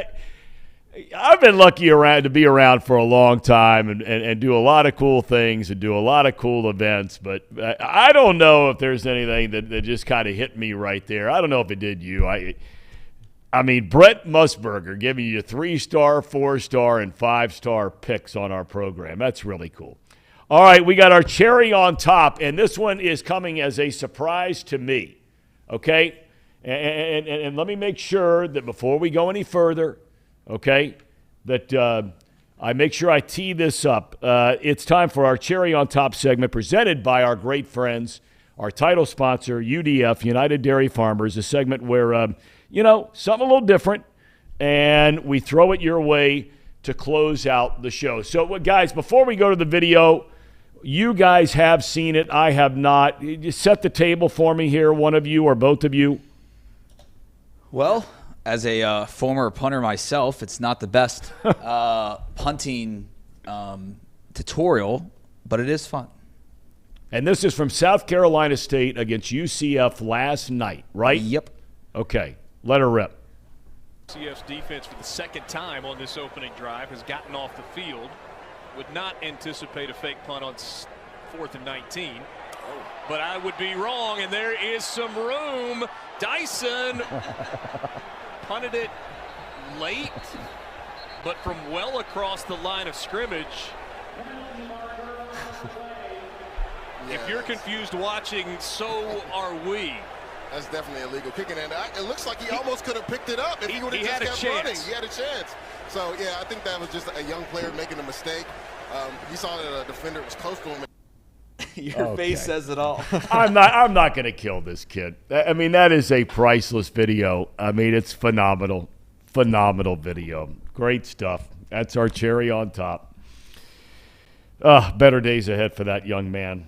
I've been lucky to be around for a long time and do a lot of cool things and do a lot of cool events, but I don't know if there's anything that just kind of hit me right there. I don't know if it did you. I mean, Brent Musburger giving you 3-star, 4-star, and 5-star picks on our program. That's really cool. All right, we got our cherry on top, and this one is coming as a surprise to me, okay? And let me make sure that before we go any further, okay, that I make sure I tee this up. It's time for our Cherry on Top segment presented by our great friends, our title sponsor, UDF, United Dairy Farmers, a segment where, something a little different, and we throw it your way to close out the show. So, guys, before we go to the video, you guys have seen it. I have not. Just set the table for me here, one of you or both of you. Well, as a former punter myself, it's not the best punting tutorial, but it is fun. And this is from South Carolina State against UCF last night, right? Yep. Okay, let her rip. UCF's defense for the second time on this opening drive has gotten off the field. Would not anticipate a fake punt on 4th and 19. But I would be wrong, and there is some room. Dyson punted it late, but from well across the line of scrimmage. Yes. If you're confused watching, so are we. That's definitely illegal kicking, and it looks like he almost could have picked it up if he would have just kept running. He had a chance. So, yeah, I think that was just a young player making a mistake. You saw that a defender was close to him. Your face says it all. I'm not going to kill this kid. I mean, that is a priceless video. I mean, it's phenomenal. Phenomenal video. Great stuff. That's our cherry on top. Better days ahead for that young man.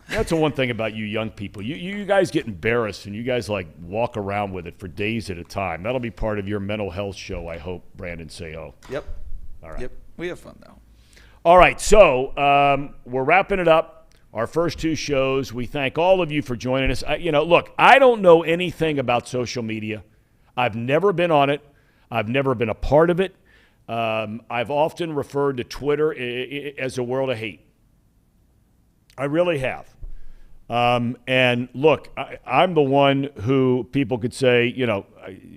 That's the one thing about you young people. You guys get embarrassed and you guys like walk around with it for days at a time. That'll be part of your mental health show, I hope, Brandon Seho. Yep. All right. Yep. We have fun, though. All right, so we're wrapping it up, our first two shows. We thank all of you for joining us. Look, I don't know anything about social media. I've never been on it. I've never been a part of it. I've often referred to Twitter as a world of hate. I really have. And look, I'm the one who people could say,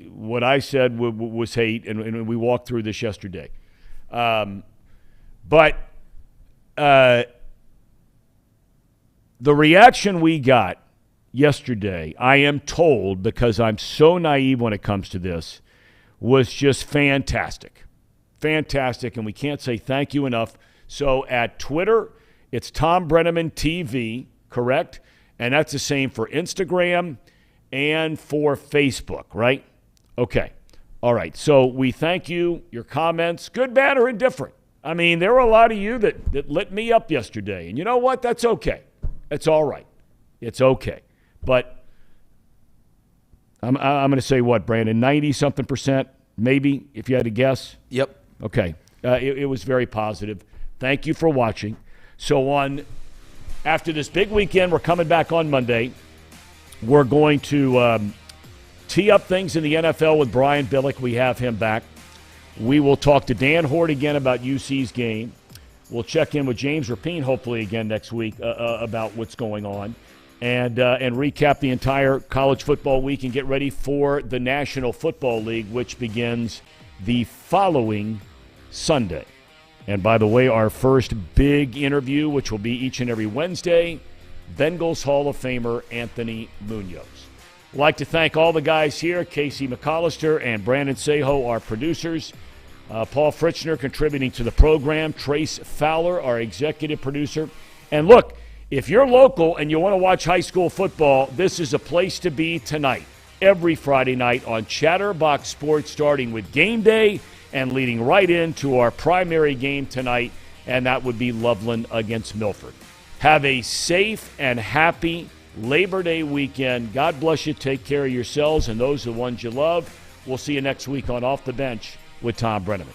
what I said was hate, and we walked through this yesterday. But the reaction we got yesterday, I am told, because I'm so naive when it comes to this, was just fantastic. Fantastic, and we can't say thank you enough. So at Twitter, it's Thom Brennaman TV, correct? And that's the same for Instagram and for Facebook, right? Okay. All right. So we thank you, your comments, good, bad, or indifferent. I mean, there were a lot of you that lit me up yesterday. And you know what? That's okay. It's all right. It's okay. But I'm going to say what, Brandon? 90-something%, maybe, if you had to guess? Yep. Okay. It was very positive. Thank you for watching. So after this big weekend, we're coming back on Monday. We're going to tee up things in the NFL with Brian Billick. We have him back. We will talk to Dan Hoard again about UC's game. We'll check in with James Rapine hopefully again next week about what's going on and recap the entire college football week and get ready for the National Football League, which begins the following Sunday. And by the way, our first big interview, which will be each and every Wednesday, Bengals Hall of Famer Anthony Munoz. I'd like to thank all the guys here, Casey McAllister and Brandon Seho, our producers, Paul Fritzner contributing to the program, Trace Fowler, our executive producer. And look, if you're local and you want to watch high school football, this is a place to be tonight, every Friday night on Chatterbox Sports, starting with game day and leading right into our primary game tonight, and that would be Loveland against Milford. Have a safe and happy Labor Day weekend. God bless you. Take care of yourselves and those the ones you love. We'll see you next week on Off the Bench with Thom Brennaman.